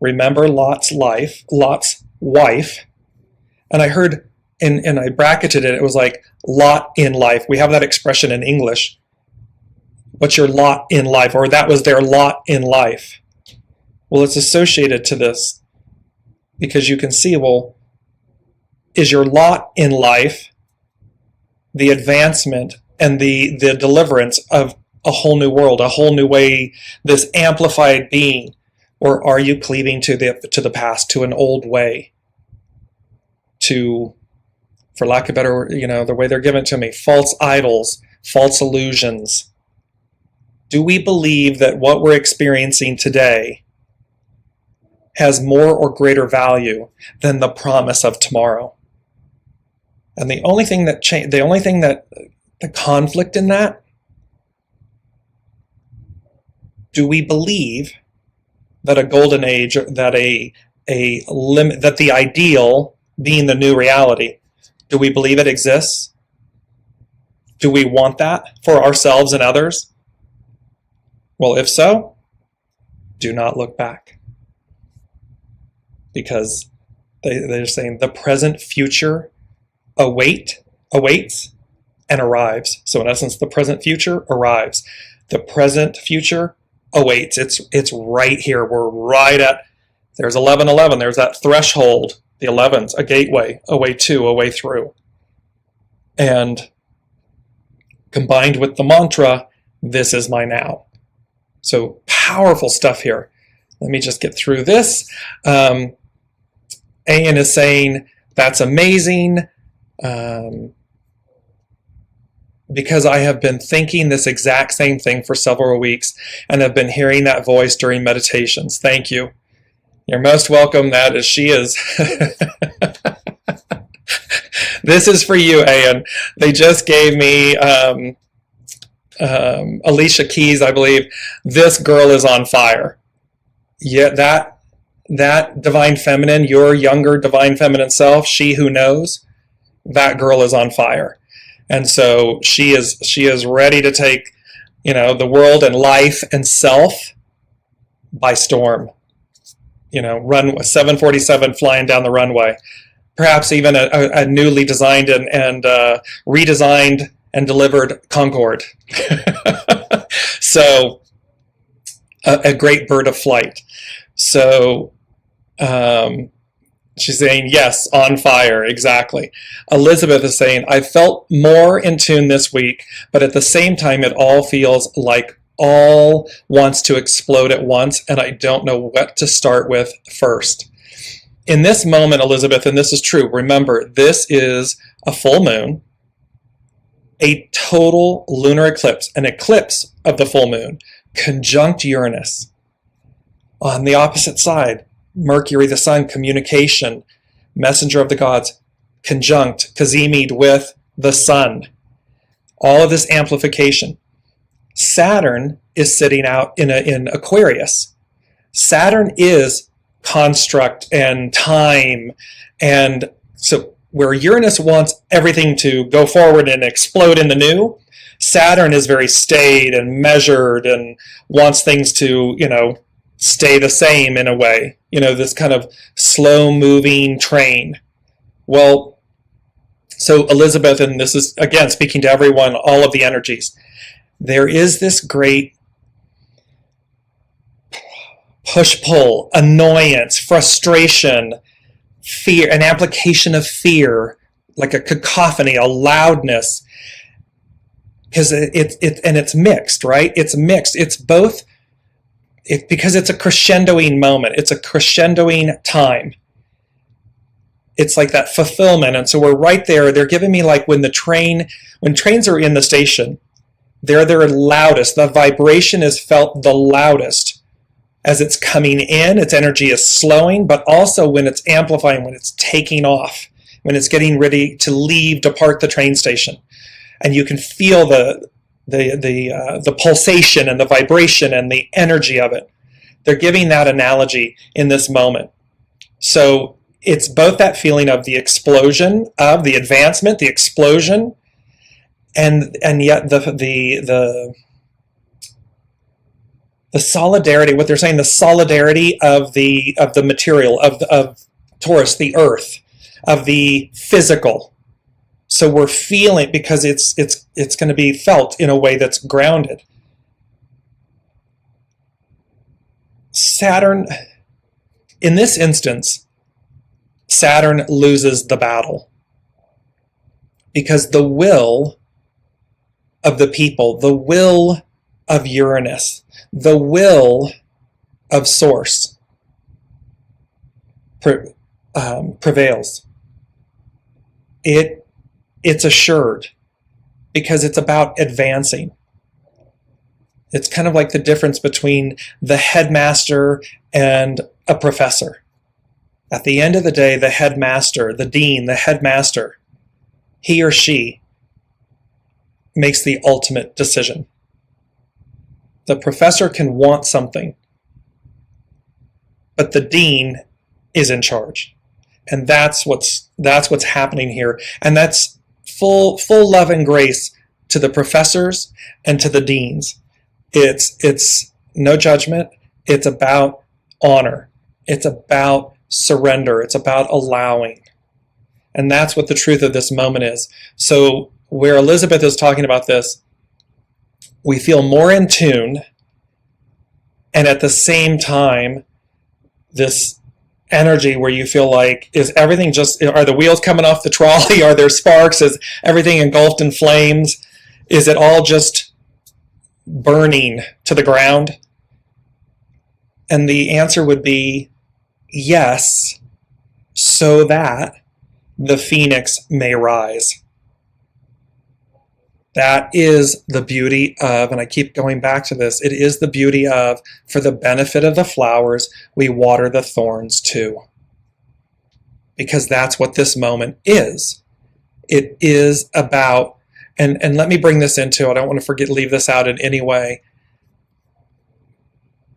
Remember Lot's wife. And I heard, and I bracketed it, it was like lot in life. We have that expression in English. What's your lot in life? Or that was their lot in life. Well, it's associated to this because you can see, well, is your lot in life the advancement and the deliverance of a whole new world, a whole new way, this amplified being? Or are you cleaving to the past, to an old way, to, for lack of better, the way they're given to me, false idols, false illusions? Do we believe that what we're experiencing today has more or greater value than the promise of tomorrow? And the only thing that the conflict in that, do we believe that a golden age, that that the ideal being the new reality, do we believe it exists? Do we want that for ourselves and others? Well, if so, do not look back. Because they're saying the present future awaits and arrives. So in essence, the present future arrives. The present future awaits. It's right here. We're right at, there's 11:11. There's that threshold, the 11s, a gateway, a way to, a way through. And combined with the mantra, this is my now. So powerful stuff here. Let me just get through this. Ayan is saying, that's amazing. Because I have been thinking this exact same thing for several weeks and have been hearing that voice during meditations. Thank you. You're most welcome. That is, she is. This is for you, Ayan. They just gave me Alicia Keys, I believe. This girl is on fire. Yeah, that divine feminine, your younger divine feminine self, she who knows, that girl is on fire. And so she is ready to take, the world and life and self by storm. Run 747 flying down the runway. Perhaps even a newly designed and redesigned and delivered Concorde. So a great bird of flight. So she's saying, yes, on fire, exactly. Elizabeth is saying, I felt more in tune this week, but at the same time, it all feels like all wants to explode at once, and I don't know what to start with first. In this moment, Elizabeth, and this is true, remember, this is a full moon, a total lunar eclipse, an eclipse of the full moon, conjunct Uranus. On the opposite side, Mercury, the sun, communication, messenger of the gods, conjunct, kazemied with the sun. All of this amplification. Saturn is sitting out in Aquarius. Saturn is construct and time. And so where Uranus wants everything to go forward and explode in the new, Saturn is very staid and measured and wants things to, stay the same in a way. This kind of slow-moving train. Well, so Elizabeth, and this is, again, speaking to everyone, all of the energies, there is this great push-pull, annoyance, frustration, fear, an application of fear, like a cacophony, a loudness, because it's mixed, right? It's mixed. It's both, because it's a crescendoing moment. It's a crescendoing time. It's like that fulfillment. And so we're right there. They're giving me like when trains are in the station, they're their loudest. The vibration is felt the loudest as it's coming in. Its energy is slowing, but also when it's amplifying, when it's taking off, when it's getting ready to leave, depart the train station. And you can feel the pulsation and the vibration and the energy of it. They're giving that analogy in this moment. So it's both that feeling of the explosion, of the advancement, the explosion, and yet the solidarity. What they're saying, the solidarity of the material of Taurus, the earth, of the physical. So we're feeling, because it's going to be felt in a way that's grounded. Saturn, in this instance, Saturn loses the battle, because the will of the people, the will of Uranus, the will of Source prevails. It's assured, because it's about advancing. It's kind of like the difference between the headmaster and a professor. At the end of the day, the headmaster, the dean, the headmaster, he or she makes the ultimate decision. The professor can want something, but the dean is in charge. And that's what's happening here. And that's full love and grace to the professors and to the deans. It's no judgment. It's about honor. It's about surrender. It's about allowing. And that's what the truth of this moment is. So where Elizabeth is talking about this, we feel more in tune, and at the same time, this energy where you feel like, is everything just, are the wheels coming off the trolley? Are there sparks? Is everything engulfed in flames? Is it all just burning to the ground? And the answer would be yes, so that the phoenix may rise. That is the beauty of, and I keep going back to this, it is the beauty of, for the benefit of the flowers, we water the thorns too. Because that's what this moment is. It is about, and let me bring this into, I don't want to leave this out in any way.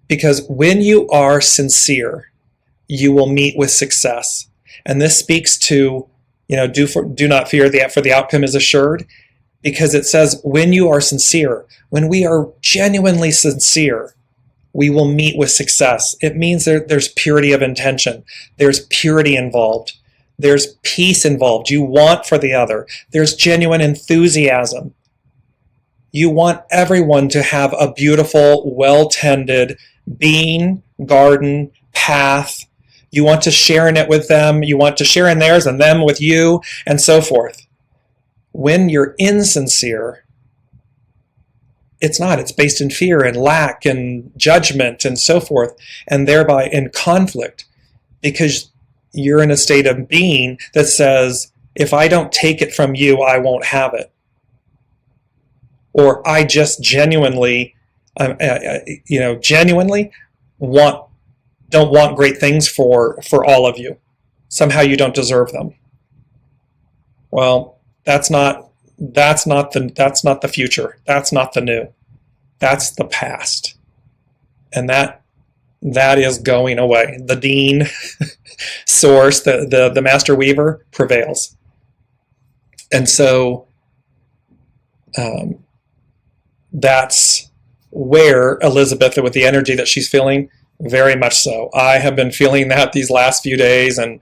Because when you are sincere, you will meet with success. And this speaks to, do not fear, for the outcome is assured. Because it says, when you are sincere, when we are genuinely sincere, we will meet with success. It means there's purity of intention. There's purity involved. There's peace involved. You want for the other. There's genuine enthusiasm. You want everyone to have a beautiful, well-tended being, garden, path. You want to share in it with them. You want to share in theirs and them with you, and so forth. When you're insincere, it's not. It's based in fear and lack and judgment and so forth, and thereby in conflict, because you're in a state of being that says, if I don't take it from you, I won't have it. Or I just genuinely don't want great things for all of you. Somehow you don't deserve them. Well, that's not the future. That's not the new. That's the past. And that is going away. The dean, source, the master weaver prevails. And so that's where Elizabeth, with the energy that she's feeling, very much so. I have been feeling that these last few days, and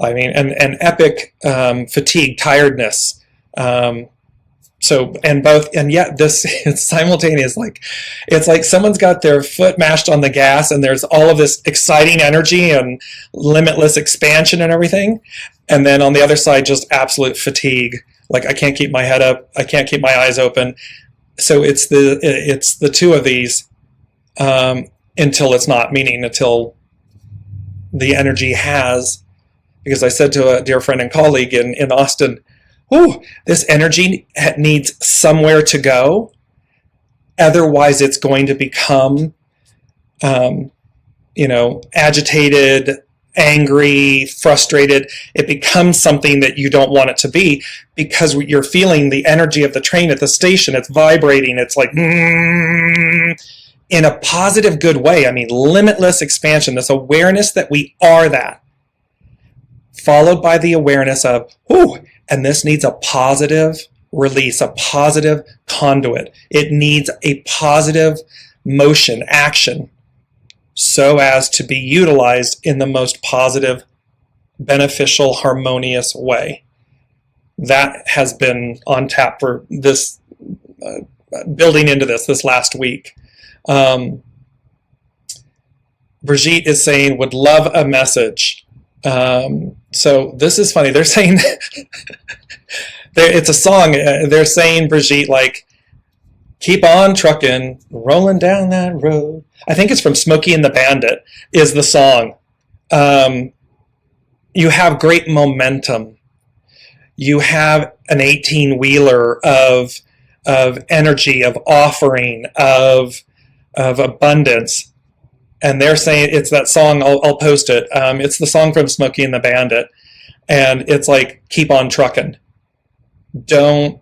I mean, and epic fatigue, tiredness, So, and yet this it's simultaneous. Like, it's like someone's got their foot mashed on the gas and there's all of this exciting energy and limitless expansion and everything. And then on the other side, just absolute fatigue. Like, I can't keep my head up. I can't keep my eyes open. So it's the two of these until it's not, meaning until the energy has, because I said to a dear friend and colleague in Austin, "Ooh, this energy needs somewhere to go. Otherwise, it's going to become, agitated, angry, frustrated. It becomes something that you don't want it to be because you're feeling the energy of the train at the station. It's vibrating. It's like, in a positive, good way. I mean, limitless expansion, this awareness that we are that, followed by the awareness of, ooh, and this needs a positive release, a positive conduit. It needs a positive motion, action, so as to be utilized in the most positive, beneficial, harmonious way. That has been on tap for this, building into this last week. Brigitte is saying, would love a message. So this is funny. They're saying, it's a song. They're saying, Brigitte, like, keep on trucking, rolling down that road. I think it's from Smokey and the Bandit is the song. You have great momentum. You have an 18-wheeler of energy, of offering, of abundance. And they're saying, it's that song, I'll post it. It's the song from Smokey and the Bandit. And it's like, keep on trucking. Don't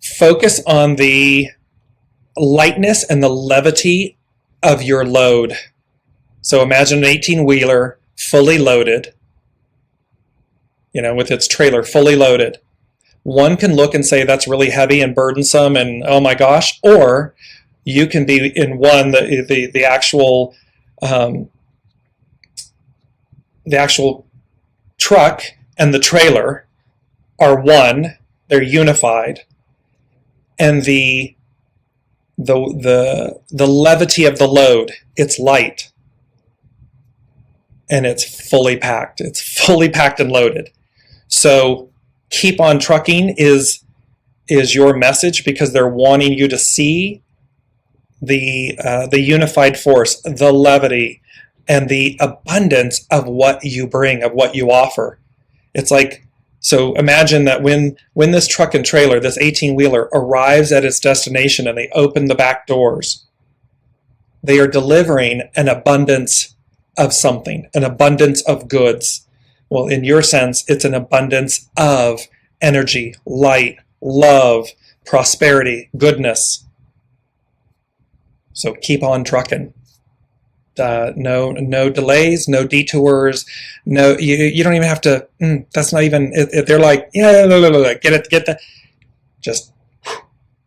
focus on the lightness and the levity of your load. So imagine an 18-wheeler fully loaded, with its trailer fully loaded. One can look and say that's really heavy and burdensome and oh my gosh, or you can be in one, the actual truck and the trailer are one, they're unified, and the levity of the load, it's light, and it's fully packed. It's fully packed and loaded. So keep on trucking is your message, because they're wanting you to see the unified force, the levity, and the abundance of what you bring, of what you offer. It's like, so imagine that when this truck and trailer, this 18-wheeler, arrives at its destination and they open the back doors, they are delivering an abundance of something, an abundance of goods. Well, in your sense, it's an abundance of energy, light, love, prosperity, goodness. So keep on trucking. No delays, no detours. No, you don't even have to. That's not even. They're like, yeah, get that. Just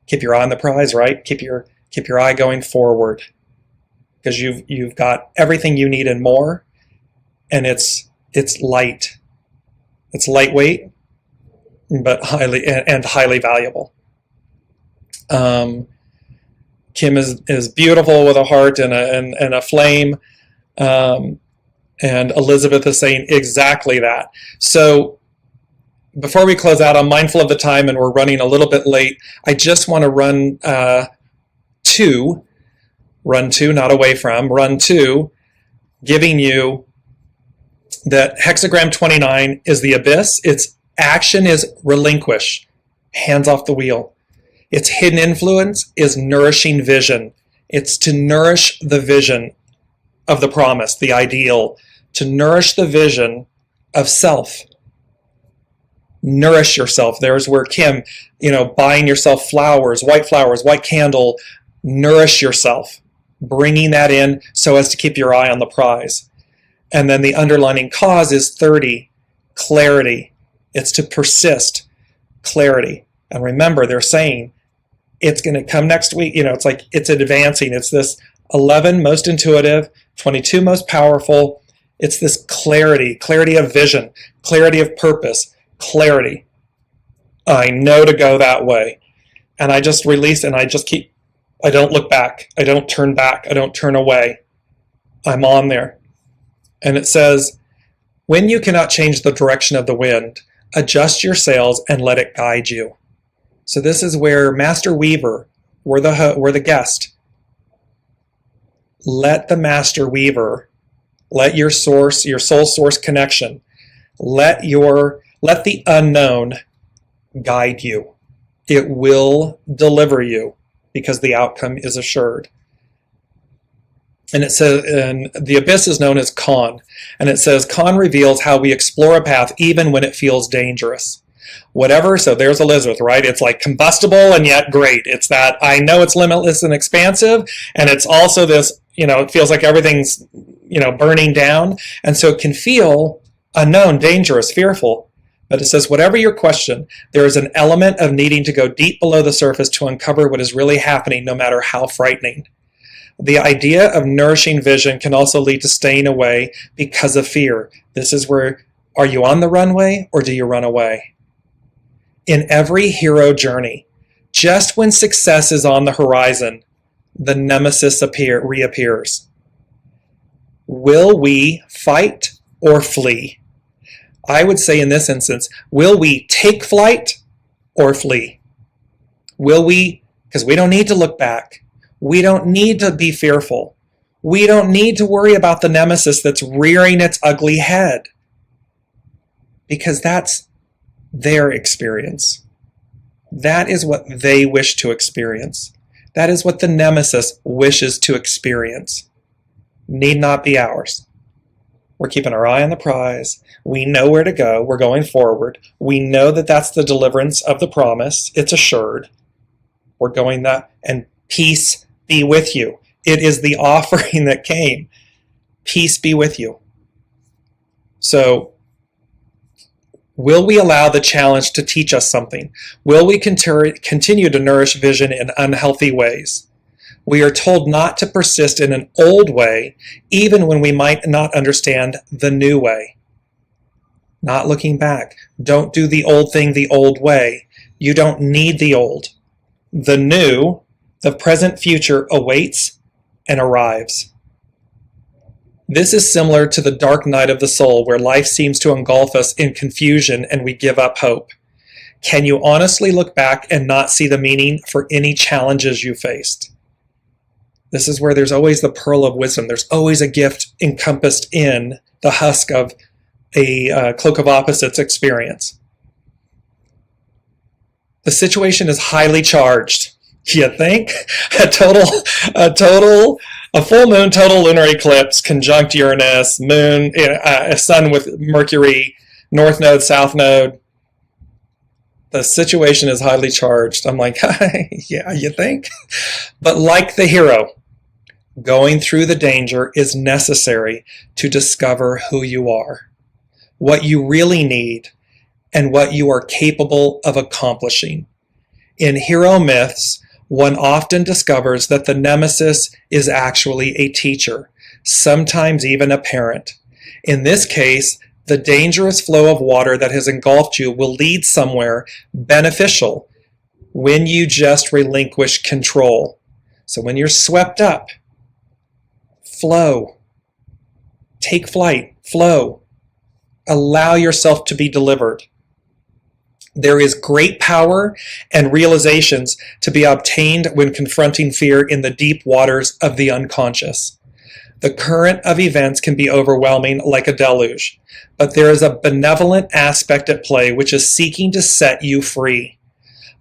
keep your eye on the prize, right? Keep your eye going forward, because you've got everything you need and more, and it's light. It's lightweight, but highly valuable. Kim is beautiful with a heart and a flame, and Elizabeth is saying exactly that. So before we close out, I'm mindful of the time and we're running a little bit late. I just want to run two, not away from, run two, giving you that hexagram 29 is the abyss. Its action is relinquish, hands off the wheel. Its hidden influence is nourishing vision. It's to nourish the vision of the promise, the ideal, to nourish the vision of self. Nourish yourself. There's where Kim, buying yourself flowers, white candle, nourish yourself, bringing that in so as to keep your eye on the prize. And then the underlining cause is 30, clarity. It's to persist, clarity. And remember, they're saying, it's going to come next week. It's like it's advancing. It's this 11 most intuitive, 22 most powerful. It's this clarity of vision, clarity of purpose, clarity. I know to go that way. And I just release and I don't look back. I don't turn back. I don't turn away. I'm on there. And it says, when you cannot change the direction of the wind, adjust your sails and let it guide you. So this is where Master Weaver, we're the guest. Let the Master Weaver, let your source, your soul source connection, let the unknown guide you. It will deliver you because the outcome is assured. And it says, and the abyss is known as Con. And it says, Con reveals how we explore a path even when it feels dangerous. Whatever, so there's Elizabeth, right? It's like combustible and yet great. It's that I know it's limitless and expansive, and it's also this, it feels like everything's, burning down. And so it can feel unknown, dangerous, fearful. But it says, whatever your question, there is an element of needing to go deep below the surface to uncover what is really happening, no matter how frightening. The idea of nourishing vision can also lead to staying away because of fear. This is where, are you on the runway or do you run away? In every hero journey, just when success is on the horizon, the nemesis reappears. Will we fight or flee? I would say in this instance, will we take flight or flee? Will we, because we don't need to look back. We don't need to be fearful. We don't need to worry about the nemesis that's rearing its ugly head, because that's their experience. That is what they wish to experience. That is what the nemesis wishes to experience. Need not be ours. We're keeping our eye on the prize. We know where to go. We're going forward. We know that that's the deliverance of the promise. It's assured. We're going that, and peace be with you. It is the offering that came. Peace be with you. So, will we allow the challenge to teach us something? Will we continue to nourish vision in unhealthy ways? We are told not to persist in an old way, even when we might not understand the new way. Not looking back. Don't do the old thing the old way. You don't need the old. The new, the present future awaits and arrives. This is similar to the dark night of the soul, where life seems to engulf us in confusion and we give up hope. Can you honestly look back and not see the meaning for any challenges you faced? This is where there's always the pearl of wisdom. There's always a gift encompassed in the husk of a cloak of opposites experience. The situation is highly charged. You think? A full moon, total lunar eclipse, conjunct Uranus, moon, a sun with Mercury, north node, south node. The situation is highly charged. I'm like, yeah, you think? But like the hero, going through the danger is necessary to discover who you are, what you really need, and what you are capable of accomplishing. In hero myths, one often discovers that the nemesis is actually a teacher, sometimes even a parent. In this case, the dangerous flow of water that has engulfed you will lead somewhere beneficial when you just relinquish control. So when you're swept up, flow. Take flight, flow. Allow yourself to be delivered. There is great power and realizations to be obtained when confronting fear in the deep waters of the unconscious. The current of events can be overwhelming like a deluge, but there is a benevolent aspect at play which is seeking to set you free.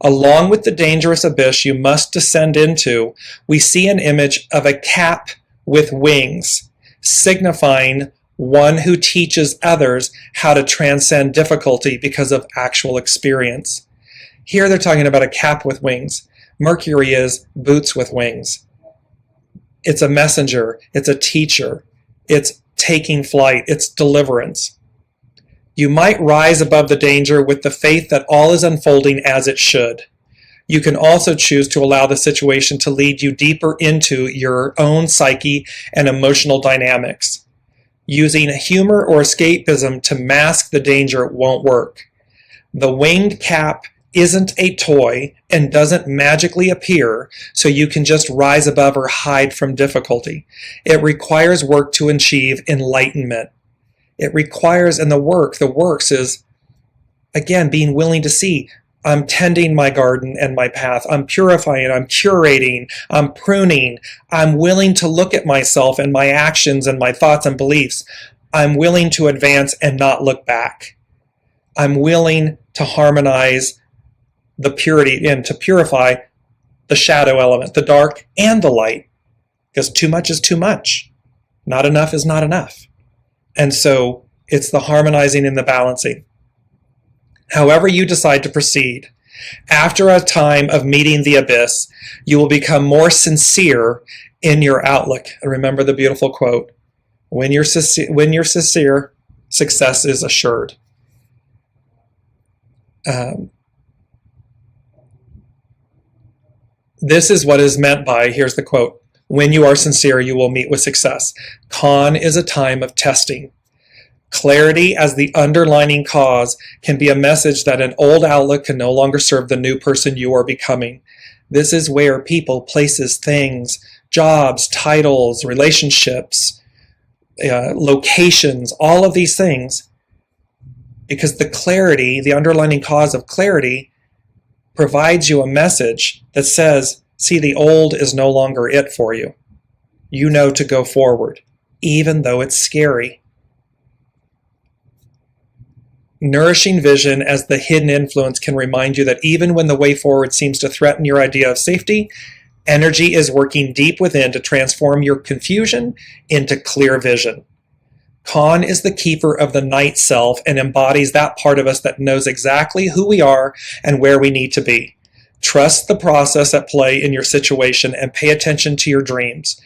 Along with the dangerous abyss you must descend into, we see an image of a cap with wings, signifying one who teaches others how to transcend difficulty because of actual experience. Here they're talking about a cap with wings. Mercury is boots with wings. It's a messenger. It's a teacher. It's taking flight. It's deliverance. You might rise above the danger with the faith that all is unfolding as it should. You can also choose to allow the situation to lead you deeper into your own psyche and emotional dynamics. Using humor or escapism to mask the danger won't work. The winged cap isn't a toy and doesn't magically appear so you can just rise above or hide from difficulty. It requires work to achieve enlightenment. It requires, and the works is, again, being willing to see, I'm tending my garden and my path. I'm purifying, I'm curating, I'm pruning. I'm willing to look at myself and my actions and my thoughts and beliefs. I'm willing to advance and not look back. I'm willing to harmonize the purity and to purify the shadow element, the dark and the light, because too much is too much. Not enough is not enough. And so it's the harmonizing and the balancing. However you decide to proceed, after a time of meeting the abyss, you will become more sincere in your outlook. And remember the beautiful quote, when you're sincere, success is assured. This is what is meant by, here's the quote, when you are sincere, you will meet with success. Con is a time of testing. Clarity as the underlining cause can be a message that an old outlook can no longer serve the new person you are becoming. This is where people, places, things, jobs, titles, relationships, locations, all of these things, because the clarity, the underlining cause of clarity, provides you a message that says, see, the old is no longer it for you. You know to go forward, even though it's scary. Nourishing vision as the hidden influence can remind you that even when the way forward seems to threaten your idea of safety, energy is working deep within to transform your confusion into clear vision. Con is the keeper of the night self and embodies that part of us that knows exactly who we are and where we need to be. Trust the process at play in your situation and pay attention to your dreams.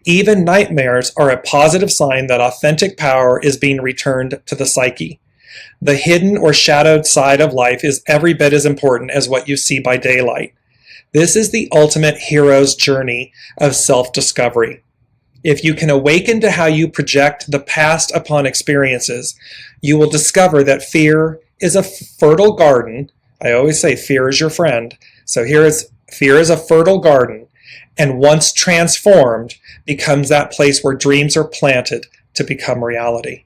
Even nightmares are a positive sign that authentic power is being returned to the psyche. The hidden or shadowed side of life is every bit as important as what you see by daylight. This is the ultimate hero's journey of self-discovery. If you can awaken to how you project the past upon experiences, you will discover that fear is a fertile garden. I always say fear is your friend. So fear is a fertile garden, and once transformed, becomes that place where dreams are planted to become reality.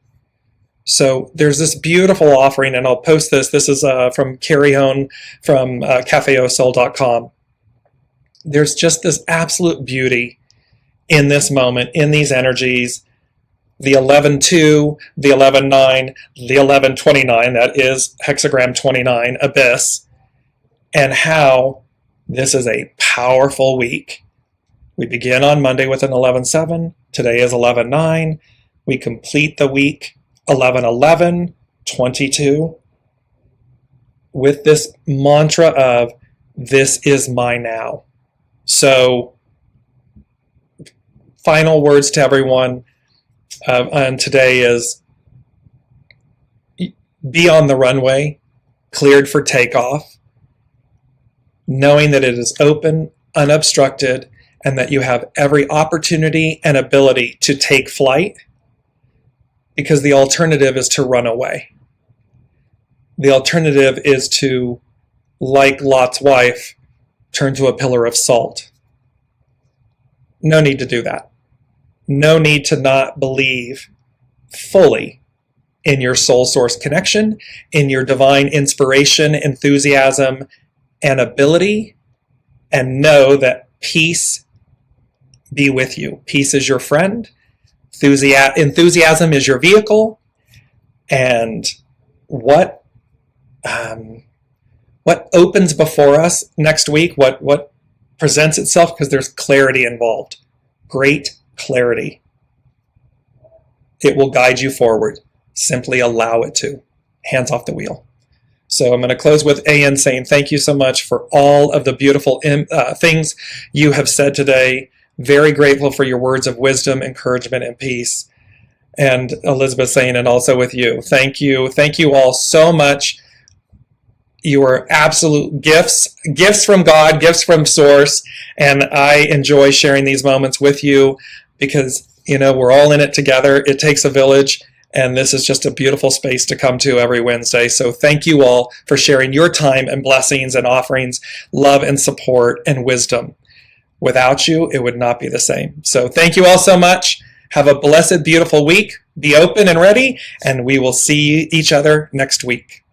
So there's this beautiful offering, and I'll post this. This is from Carrie Hone from cafeosoul.com. There's just this absolute beauty in this moment, in these energies, the 11-2, the 11-9, the 11-29, that is hexagram 29, abyss, and how this is a powerful week. We begin on Monday with an 11-7. Today is 11-9. We complete the week 11-11, 22, with this mantra of, this is my now. So, final words to everyone on today is, be on the runway, cleared for takeoff, knowing that it is open, unobstructed, and that you have every opportunity and ability to take flight, because the alternative is to run away. The alternative is to, like Lot's wife, turn to a pillar of salt. No need to do that. No need to not believe fully in your soul source connection, in your divine inspiration, enthusiasm, and ability, and know that peace be with you. Peace is your friend. Enthusiasm is your vehicle. And what opens before us next week, what presents itself, because there's clarity involved. Great clarity. It will guide you forward. Simply allow it to. Hands off the wheel. So I'm going to close with AN saying thank you so much for all of the beautiful things you have said today. Very grateful for your words of wisdom, encouragement, and peace. And Elizabeth saying, and also with you. Thank you. Thank you all so much. You are absolute gifts from God, gifts from Source. And I enjoy sharing these moments with you because, we're all in it together. It takes a village. And this is just a beautiful space to come to every Wednesday. So thank you all for sharing your time and blessings and offerings, love and support and wisdom. Without you, it would not be the same. So thank you all so much. Have a blessed, beautiful week. Be open and ready, and we will see each other next week.